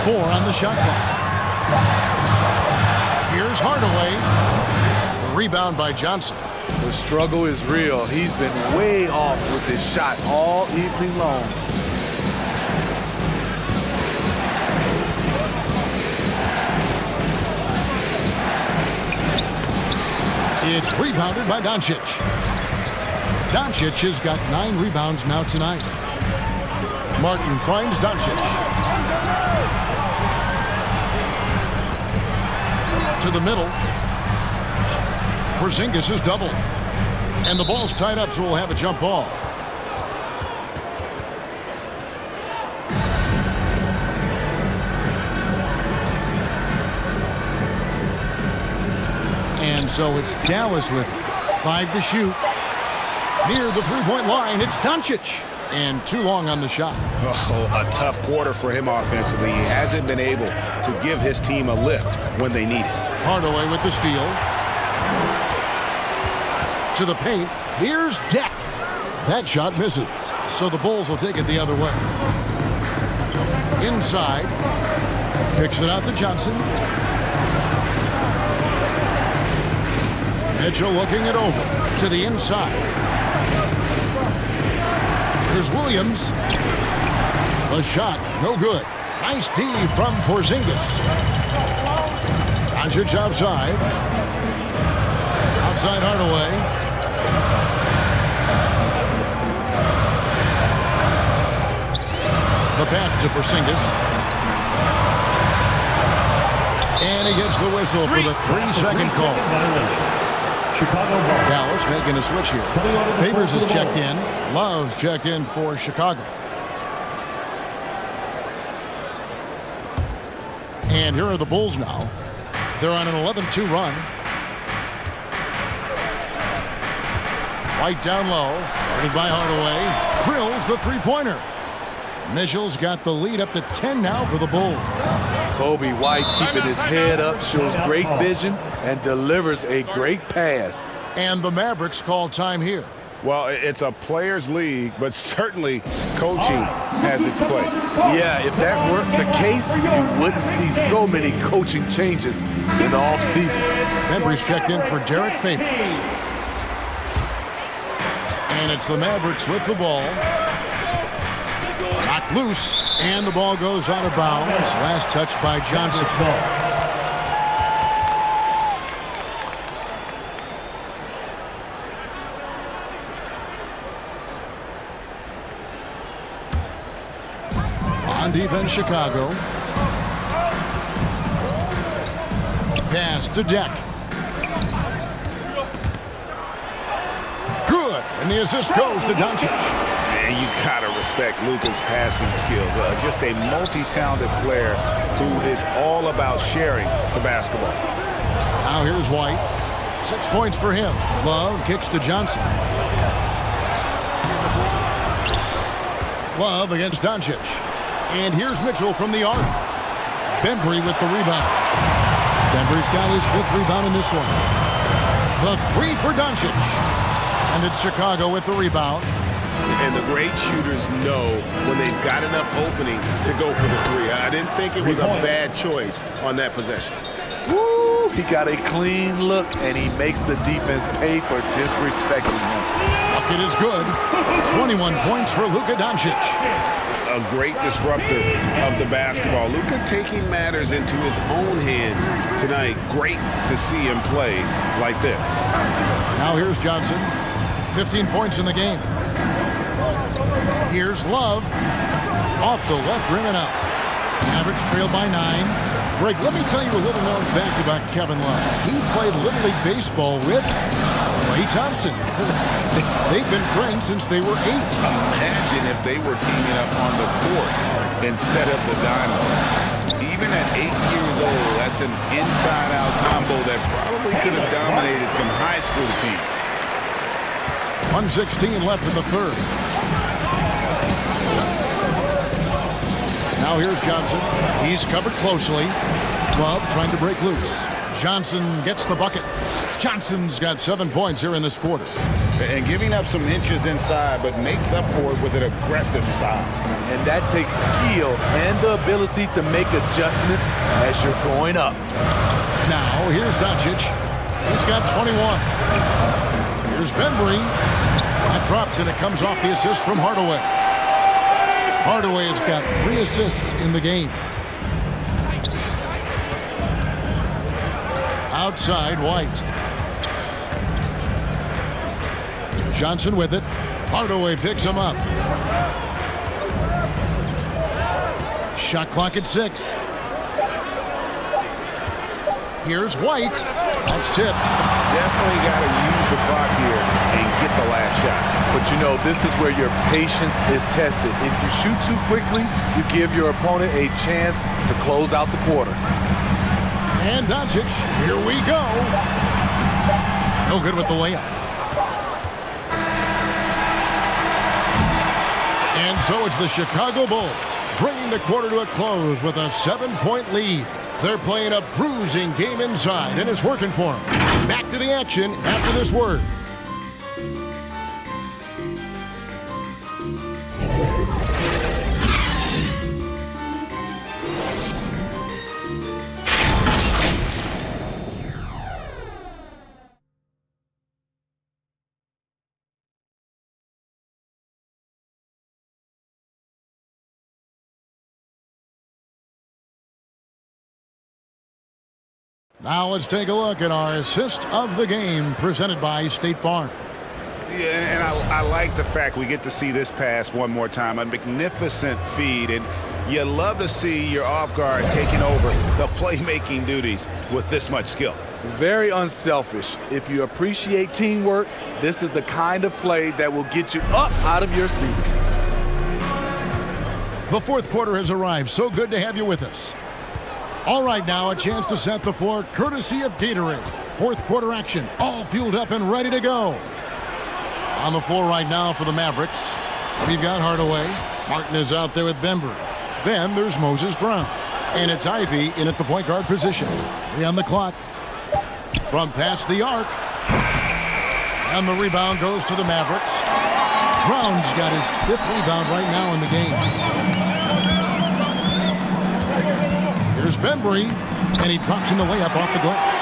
4 on the shot clock. Here's Hardaway. The rebound by Johnson. The struggle is real. He's been way off with his shot all evening long. It's rebounded by Doncic. Doncic has got 9 rebounds now tonight. Martin finds Doncic. To the middle. Porzingis is double. And the ball's tied up, so we'll have a jump ball. And so it's Dallas with it. 5 to shoot. Near the three-point line, it's Doncic. And too long on the shot. Oh, a tough quarter for him offensively. He hasn't been able to give his team a lift when they need it. Hardaway with the steal. To the paint. Here's Deck. That shot misses. So the Bulls will take it the other way. Inside. Kicks it out to Johnson. Mitchell looking it over. To the inside. Here's Williams. A shot. No good. Nice D from Porzingis. Doncic outside. Outside Hardaway. The pass to Porzingis. And he gets the whistle for the 3-second call. Dallas making a switch here. Favors is checked in. Love's checked in for Chicago. And here are the Bulls now. They're on an 11-2 run. White down low. Guarded by Hardaway. Drills the three-pointer. Mitchell's got the lead up to 10 now for the Bulls. Kobe White keeping his head up, shows great vision, and delivers a great pass. And the Mavericks call time here. Well, it's a players' league, but certainly coaching has its place. Yeah, if that weren't the case, you wouldn't see so many coaching changes in the offseason. Members checked in for Derek Favors. And it's the Mavericks with the ball. Knocked loose, and the ball goes out of bounds. Last touch by Johnson. On defense, Chicago. Pass to Deck. Good, and the assist goes to Doncic. And you gotta respect Luka's passing skills. Just a multi-talented player who is all about sharing the basketball. Now here's White. 6 points for him. Love kicks to Johnson. Love against Doncic. And here's Mitchell from the arc. Bembry with the rebound. Bembry's got his 5th rebound in this one. The 3 for Doncic. And it's Chicago with the rebound. And the great shooters know when they've got enough opening to go for the 3. I didn't think it was a bad choice on that possession. Woo! He got a clean look, and he makes the defense pay for disrespecting him. Bucket is good. 21 points for Luka Doncic. A great disruptor of the basketball. Luka taking matters into his own hands tonight. Great to see him play like this. Now here's Johnson. 15 points in the game. Here's Love. Off the left rim and out. Mavericks trail by 9. Greg, let me tell you a little known fact about Kevin Love. He played Little League Baseball with Klay Thompson. They've been friends since they were 8. Imagine if they were teaming up on the court instead of the diamond. Even at 8 years old, that's an inside-out combo that probably could have dominated some high school teams. 1:16 left in the 3rd. Now here's Johnson. He's covered closely. Love trying to break loose. Johnson gets the bucket. Johnson's got 7 points here in this quarter. And giving up some inches inside, but makes up for it with an aggressive style. And that takes skill and the ability to make adjustments as you're going up. Now here's Doncic. He's got 21. Here's Bembry. That drops and it comes off the assist from Hardaway. Hardaway has got 3 assists in the game. Outside, White. Johnson with it. Hardaway picks him up. Shot clock at 6. Here's White. That's tipped. Definitely got to use the clock here and get the last shot. But you know, this is where your patience is tested. If you shoot too quickly, you give your opponent a chance to close out the quarter. And Doncic, here we go. No good with the layup. And so it's the Chicago Bulls bringing the quarter to a close with a 7-point lead. They're playing a bruising game inside, and it's working for them. Back to the action after this word. Now let's take a look at our assist of the game presented by State Farm. Yeah, and I like the fact we get to see this pass one more time. A magnificent feed, and you love to see your off guard taking over the playmaking duties with this much skill. Very unselfish. If you appreciate teamwork, this is the kind of play that will get you up out of your seat. The 4th quarter has arrived. So good to have you with us. All right, now a chance to set the floor courtesy of Gatorade. 4th quarter action, all fueled up and ready to go. On the floor right now for the Mavericks, we've got Hardaway. Martin is out there with Bembry. Then there's Moses Brown. And it's Ivy in at the point guard position. 3 on the clock. From past the arc. And the rebound goes to the Mavericks. Brown's got his 5th rebound right now in the game. Here's Bembry, and he drops in the layup off the glass.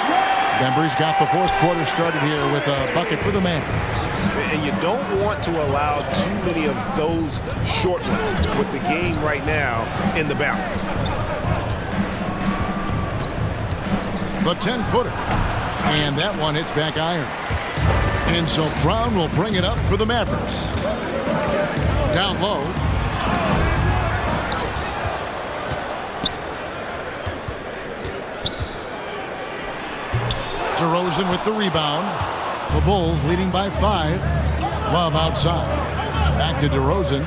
Bembry's got the 4th quarter started here with a bucket for the Mavs. And you don't want to allow too many of those short ones with the game right now in the balance. The 10-footer. And that one hits back iron. And so Brown will bring it up for the Mavericks. Down low. DeRozan with the rebound. The Bulls leading by 5. Love outside. Back to DeRozan.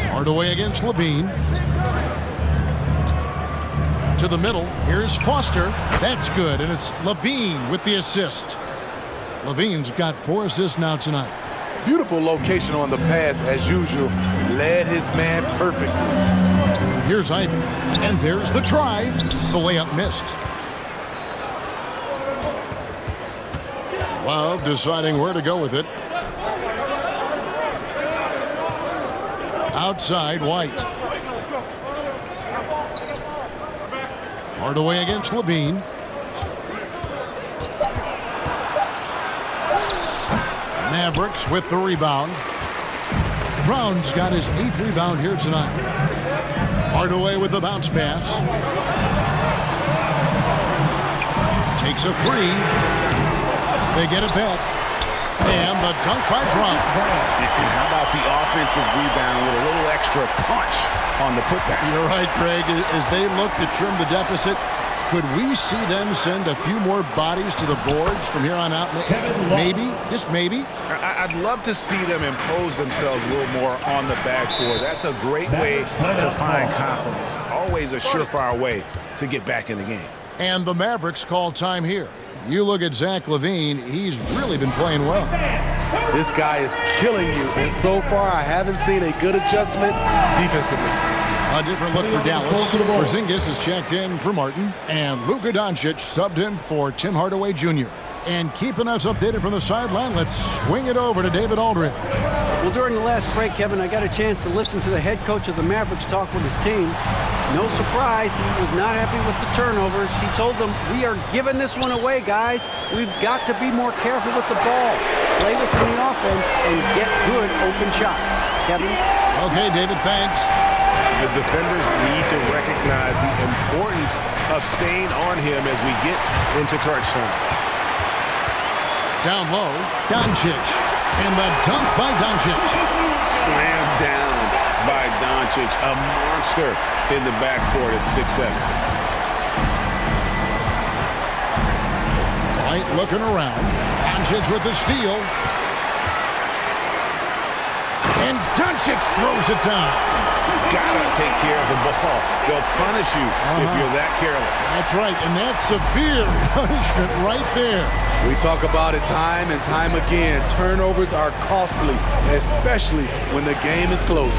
Hardaway against Levine. To the middle. Here's Foster. That's good. And it's Levine with the assist. Levine's got 4 assists now tonight. Beautiful location on the pass as usual. Led his man perfectly. Here's Ivy. And there's the drive. The layup missed. Love deciding where to go with it. Outside, White. Hardaway against Levine. Mavericks with the rebound. Brown's got his 8th rebound here tonight. Hardaway with the bounce pass. Takes a 3. They get it back. And the dunk by Brown. And how about the offensive rebound with a little extra punch on the putback? You're right, Greg. As they look to trim the deficit, could we see them send a few more bodies to the boards from here on out? Maybe, just maybe. I'd love to see them impose themselves a little more on the backboard. That's a great way to find confidence. Always a surefire way to get back in the game. And the Mavericks call time here. You look at Zach LaVine, he's really been playing well. This guy is killing you, and so far I haven't seen a good adjustment defensively. A different look for Dallas. Porzingis is checked in for Martin, and Luka Doncic subbed in for Tim Hardaway Jr. And keeping us updated from the sideline, let's swing it over to David Aldridge. Well, during the last break, Kevin, I got a chance to listen to the head coach of the Mavericks talk with his team. No surprise, he was not happy with the turnovers. He told them, we are giving this one away, guys. We've got to be more careful with the ball, play within the offense, and get good open shots. Kevin? Okay, David, thanks. The defenders need to recognize the importance of staying on him as we get into crunch time. Down low, Doncic. And the dunk by Doncic. Slammed down by Doncic. A monster in the backcourt at 6'7". White looking around. Doncic with the steal. And Doncic throws it down. Gotta take care of the ball. They'll punish you if you're that careless. That's right, and that's severe punishment right there. We talk about it time and time again. Turnovers are costly, especially when the game is close.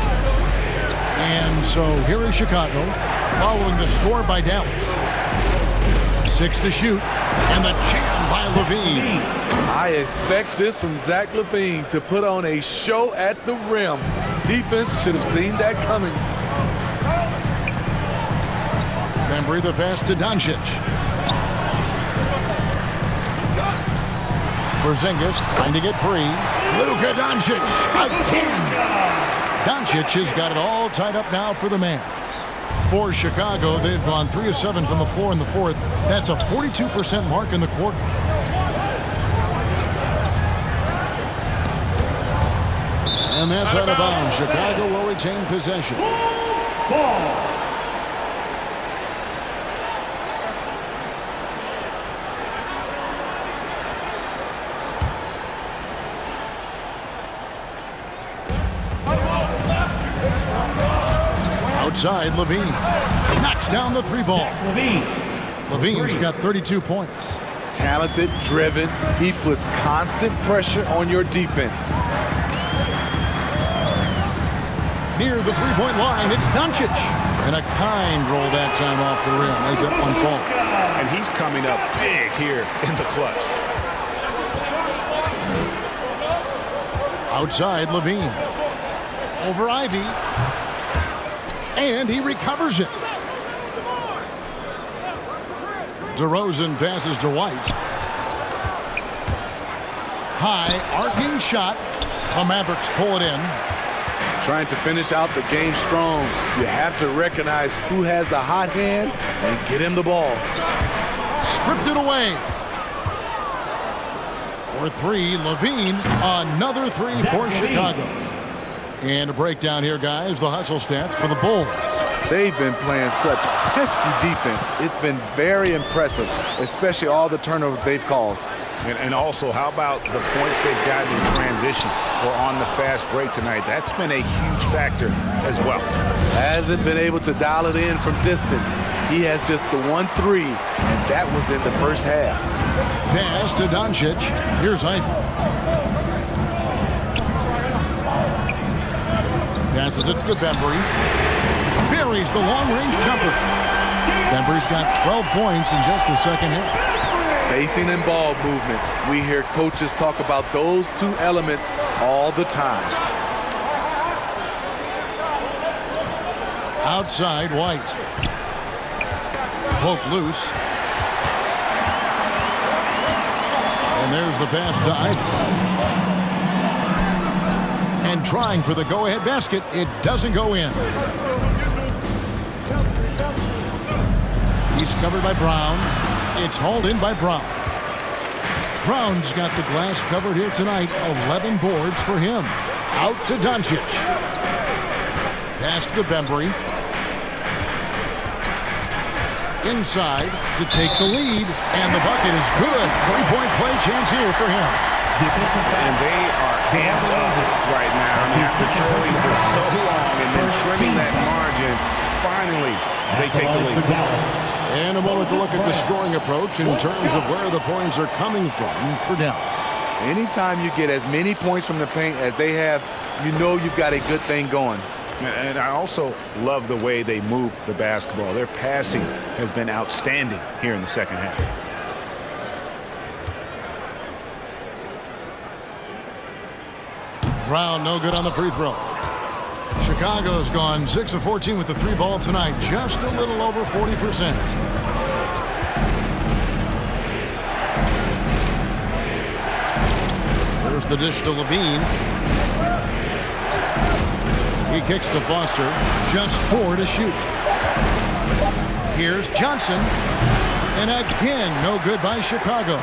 And so here is Chicago, following the score by Dallas. 6 to shoot, and the jam by LaVine. I expect this from Zach LaVine to put on a show at the rim. Defense should have seen that coming. Bembry the pass to Doncic. Porzingis trying to get free. Luka Doncic again. Doncic has got it all tied up now for the Mavs. For Chicago, they've gone 3 of 7 from the floor in the 4th. That's a 42% mark in the quarter. And that's out of bounds. Chicago will retain possession. Ball. Outside, LaVine knocks down the 3 ball. LaVine's got 32 points. Talented, driven. He puts constant pressure on your defense. Near the three-point line, it's Doncic. And a kind roll that time off the rim as that one falls. And he's coming up big here in the clutch. Outside, Levine. Over Ivy. And he recovers it. DeRozan passes to White. High, arcing shot. The Mavericks pull it in. Trying to finish out the game strong. You have to recognize who has the hot hand and get him the ball. Stripped it away. For three, Levine. Another three for Chicago. And a breakdown here, guys. The hustle stats for the Bulls. They've been playing such pesky defense. It's been very impressive, especially all the turnovers they've caused. And also, how about the points they've gotten in transition or on the fast break tonight? That's been a huge factor as well. Hasn't been able to dial it in from distance. He has just the 1-3, and that was in the first half. Pass to Doncic. Here's Ivy. Passes it to Bembry. Buries the long-range jumper. Bembry's got 12 points in just the second half. Spacing and ball movement. We hear coaches talk about those two elements all the time. Outside, White. Poke loose. And there's the pass to Ivy. And trying for the go-ahead basket. It doesn't go in. He's covered by Brown. It's hauled in by Brown. Brown's got the glass covered here tonight. 11 boards for him. Out to Doncic. Pass to Bembry. Inside to take the lead. And the bucket is good. Three-point play chance here for him. And they are amped up right now. I mean, after trailing for so long and then trimming that margin, finally they take the lead. And a moment to look at the scoring approach in terms of where the points are coming from for Dallas. Anytime you get as many points from the paint as they have, you know you've got a good thing going. And I also love the way they move the basketball. Their passing has been outstanding here in the second half. Brown no good on the free throw. Chicago's gone 6 of 14 with the three ball tonight, just a little over 40%. There's the dish to Levine. He kicks to Foster, just 4 to shoot. Here's Johnson, and again, no good by Chicago.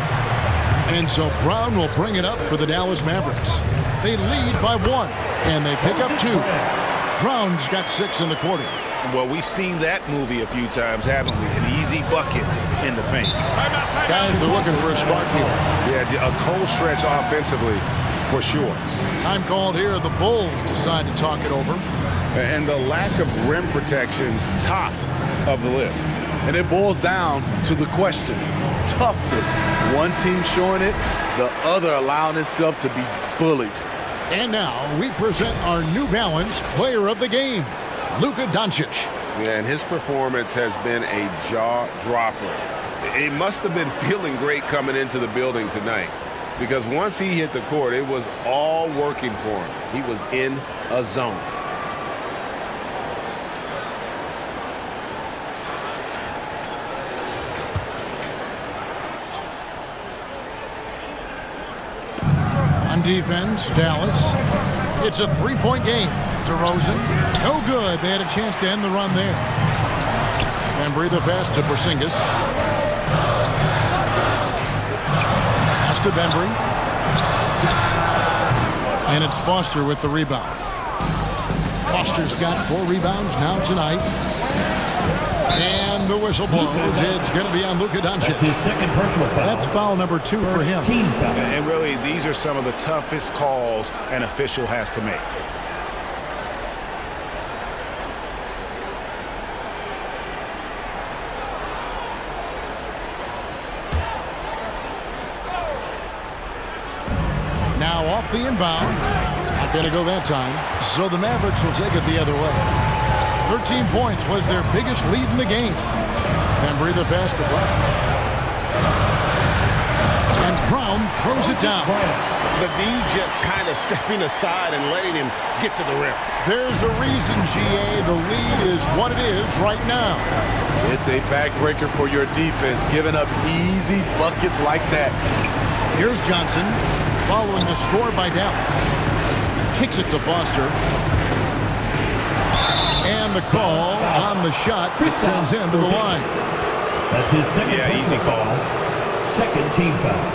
And so Brown will bring it up for the Dallas Mavericks. They lead by 1, and they pick up 2. Brown's got 6 in the quarter. Well, we've seen that movie a few times, haven't we? An easy bucket in the paint. Guys are looking for a spark here. Yeah, a cold stretch offensively, for sure. Time called here. The Bulls decide to talk it over. And the lack of rim protection, top of the list. And it boils down to the question. Toughness. One team showing it, the other allowing itself to be bullied. And now we present our New Balance Player of the Game, Luka Doncic. Yeah, and his performance has been a jaw-dropper. He must have been feeling great coming into the building tonight because once he hit the court, it was all working for him. He was in a zone. On defense, Dallas. It's a three-point game. DeRozan, no good. They had a chance to end the run there. Bembry the pass to Porzingis. Pass to Bembry. And it's Foster with the rebound. Foster's got 4 rebounds now tonight. And the whistle blows. It's going to be on Luka Doncic. That's his second personal foul. That's foul number 2 for him. Team foul. And really, these are some of the toughest calls an official has to make. Now off the inbound. going to go that time. So the Mavericks will take it the other way. 13 points was their biggest lead in the game. And breathe the pass to Brown. And Brown throws it down. Levine just kind of stepping aside and letting him get to the rim. There's a reason, GA, the lead is what it is right now. It's a backbreaker for your defense, giving up easy buckets like that. Here's Johnson, following the score by Dallas. Kicks it to Foster. And the call on the shot sends him to the line. That's his second easy call. Second team foul.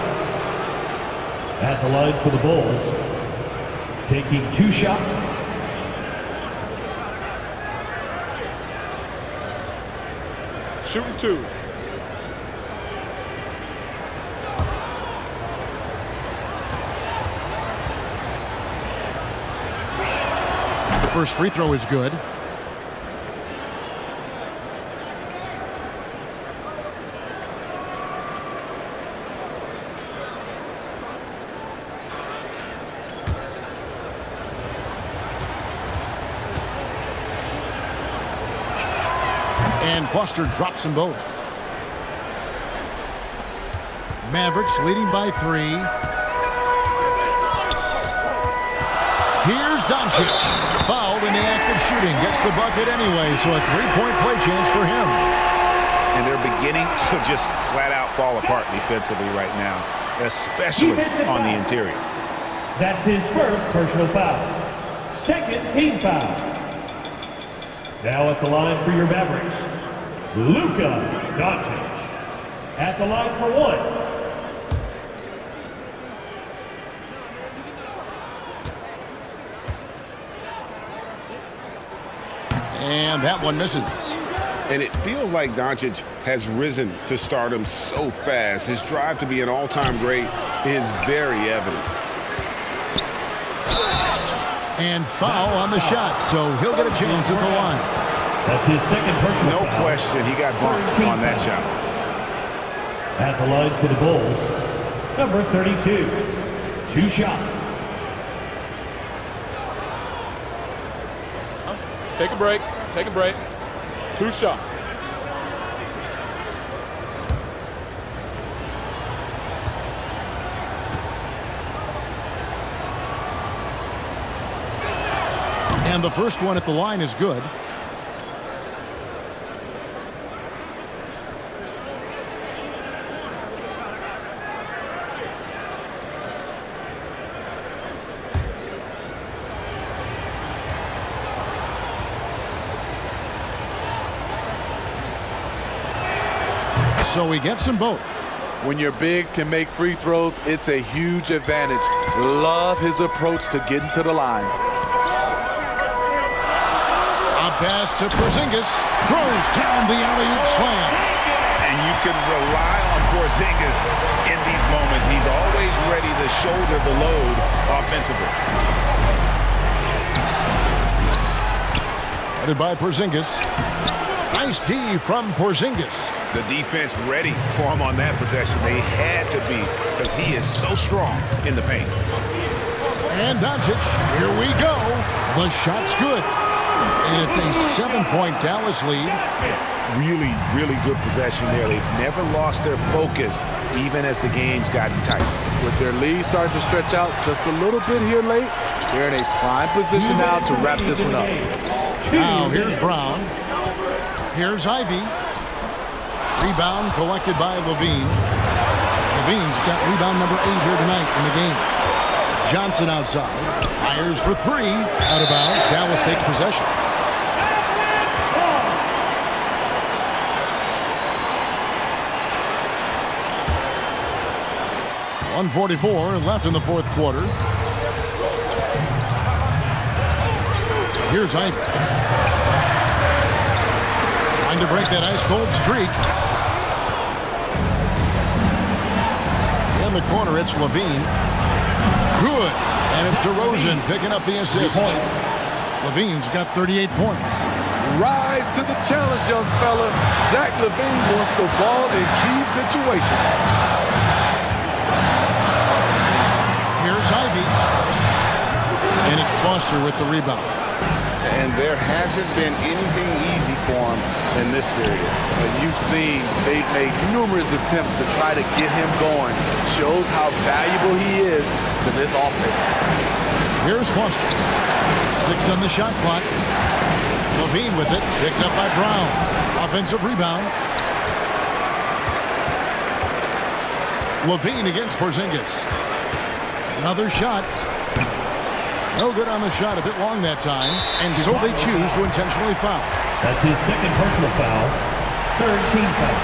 At the line for the Bulls, taking 2 shots. Shooting 2. The first free throw is good. And Foster drops them both. Mavericks leading by 3. Here's Doncic. Fouled in the act of shooting. Gets the bucket anyway, so a 3-point play chance for him. And they're beginning to just flat out fall apart defensively right now, especially on the interior. That's his first personal foul. Second team foul. Now at the line for your Mavericks, Luka Doncic. At the line for 1. And that one misses. And it feels like Doncic has risen to stardom so fast. His drive to be an all-time great is very evident. And foul on the shot, so he'll get a chance at the line. That's his second personal No foul. question, he got bumped on that shot. At the line for the Bulls, number 32. 2 shots. Take a break. Take a break. 2 shots. And the first one at the line is good. So he gets them both. When your bigs can make free throws, it's a huge advantage. Love his approach to getting to the line. A pass to Porzingis. Throws down the alley-oop slam. And you can rely on Porzingis in these moments. He's always ready to shoulder the load offensively. Headed by Porzingis. Nice D from Porzingis. The defense ready for him on that possession. They had to be, because he is so strong in the paint. And Doncic, here we go. The shot's good. And it's a 7-point Dallas lead. Really, really good possession there. They've never lost their focus, even as the game's gotten tight. With their lead starting to stretch out just a little bit here late, they're in a prime position now to wrap this one up. Now here's Brown. Here's Ivy. Rebound collected by Levine. Levine's got rebound number 8 here tonight in the game. Johnson outside. Fires for 3. Out of bounds. Dallas takes possession. .144 left in the fourth quarter. Here's Ivy. Trying to break that ice-cold streak. In the corner, it's Levine. Good. And it's DeRozan picking up the assist. Levine's got 38 points. Rise to the challenge, young fella. Zach LaVine wants the ball in key situations. Here's Ivy. And it's Foster with the rebound. And there hasn't been anything easy for him in this period. You've seen they've made numerous attempts to try to get him going. Shows how valuable he is to this offense. Here's Foster. 6 on the shot clock. Levine with it, picked up by Brown. Offensive rebound. Levine against Porzingis. Another shot. No good on the shot, a bit long that time, and so they choose to intentionally foul. That's his second personal foul, third team foul.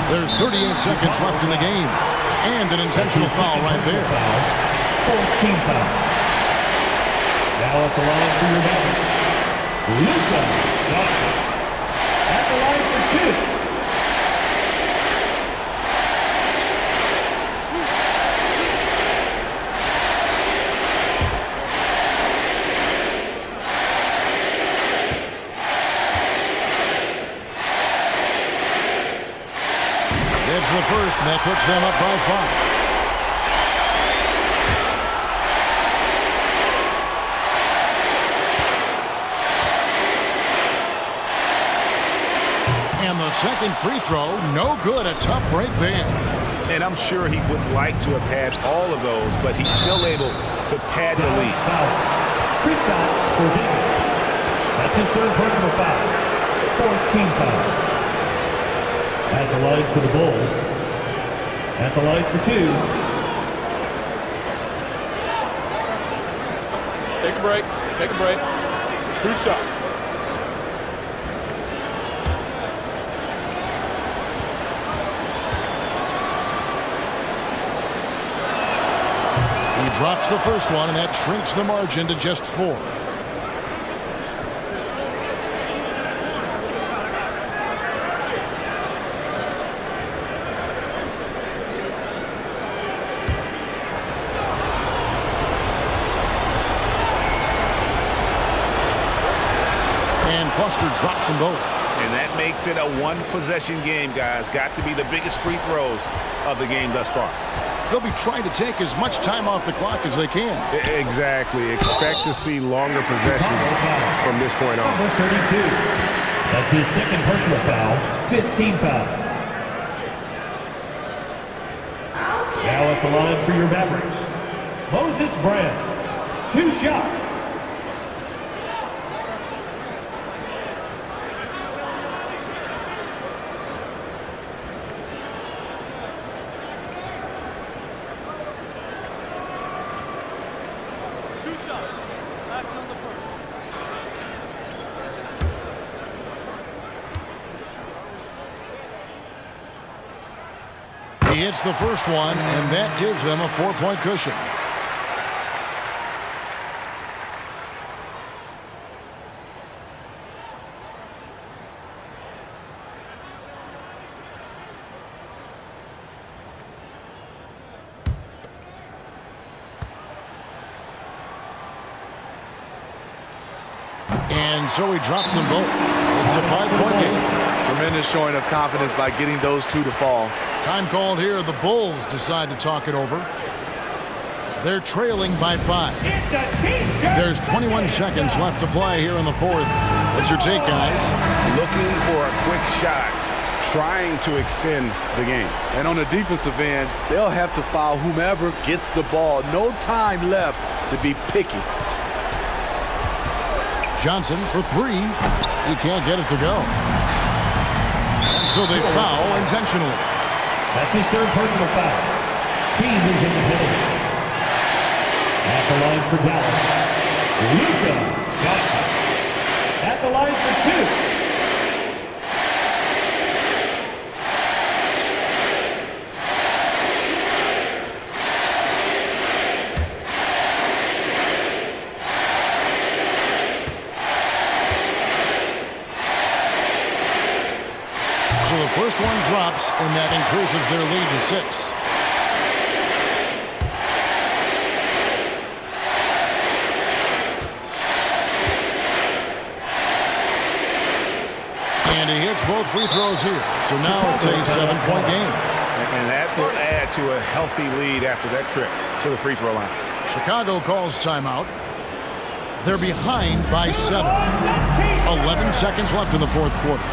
There's 38 seconds left in the game, and an intentional foul right there. Fourth team foul. Now at the line for your Mavericks, Luka Doncic. At the line for 2. It's the first, and that puts them up by 5. And the second free throw, no good. A tough break there. And I'm sure he would like to have had all of those, but he's still able to pad the lead. Kristaps Porzingis. That's his third personal foul. Fourth team foul. At the line for the Bulls. At the line for 2. Take a break. Take a break. 2 shots. He drops the first one, and that shrinks the margin to just 4. Foster drops them both. And that makes it a one-possession game, guys. Got to be the biggest free throws of the game thus far. They'll be trying to take as much time off the clock as they can. Exactly. Expect to see longer possessions from this point on. Number 32. That's his second personal foul, 15 foul. Now at the line for your Mavericks, Moses Brown. 2 shots. He hits the first one, and that gives them a 4-point cushion. And so he drops them both. It's a 5-point game. Tremendous showing of confidence by getting those 2 to fall. Time called here. The Bulls decide to talk it over. They're trailing by 5. There's 21 seconds left to play here in the 4th. What's your take, guys? Looking for a quick shot, trying to extend the game. And on the defensive end, they'll have to foul whomever gets the ball. No time left to be picky. Johnson for 3. He can't get it to go. And so they foul intentionally. That's his third personal foul. Team is in the building. At the line for Dallas, Luka Doncic. At the line for 2. So the first one drops, and that increases their lead to 6. And he hits both free throws here. So now it's a 7-point game. And that will add to to a healthy lead after that trip to the free throw line. Chicago calls timeout. They're behind by 7. 11 seconds left in the fourth quarter.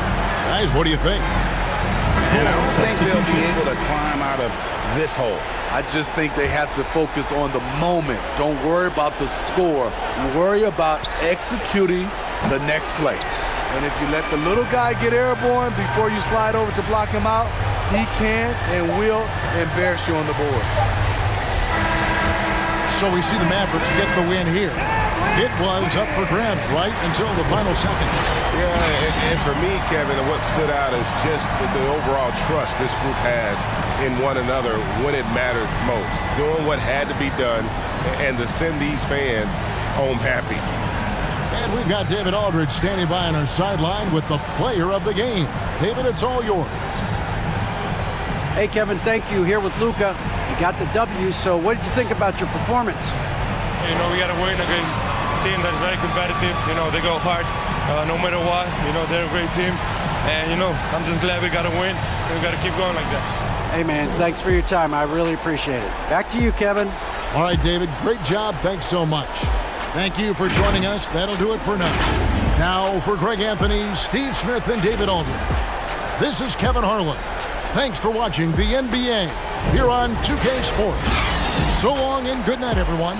Guys, what do you think? And I don't think they'll be able to climb out of this hole. I just think they have to focus on the moment. Don't worry about the score. Worry about executing the next play. And if you let the little guy get airborne before you slide over to block him out, he can and will embarrass you on the boards. So we see the Mavericks get the win here. It was up for grabs right until the final seconds. Yeah, and for me, Kevin, what stood out is just the overall trust this group has in one another when it mattered most. Doing what had to be done and to send these fans home happy. And we've got David Aldridge standing by on our sideline with the player of the game. David, it's all yours. Hey, Kevin, thank you. Here with Luka. You got the W, so what did you think about your performance? You know, we got to win against a team that is very competitive. You know, they go hard no matter what. You know, they're a great team. And, you know, I'm just glad we got to win. And we got to keep going like that. Hey, man, thanks for your time. I really appreciate it. Back to you, Kevin. All right, David, great job. Thanks so much. Thank you for joining us. That'll do it for now. Now, for Greg Anthony, Steve Smith, and David Aldridge, this is Kevin Harlan. Thanks for watching the NBA here on 2K Sports. So long and good night, everyone.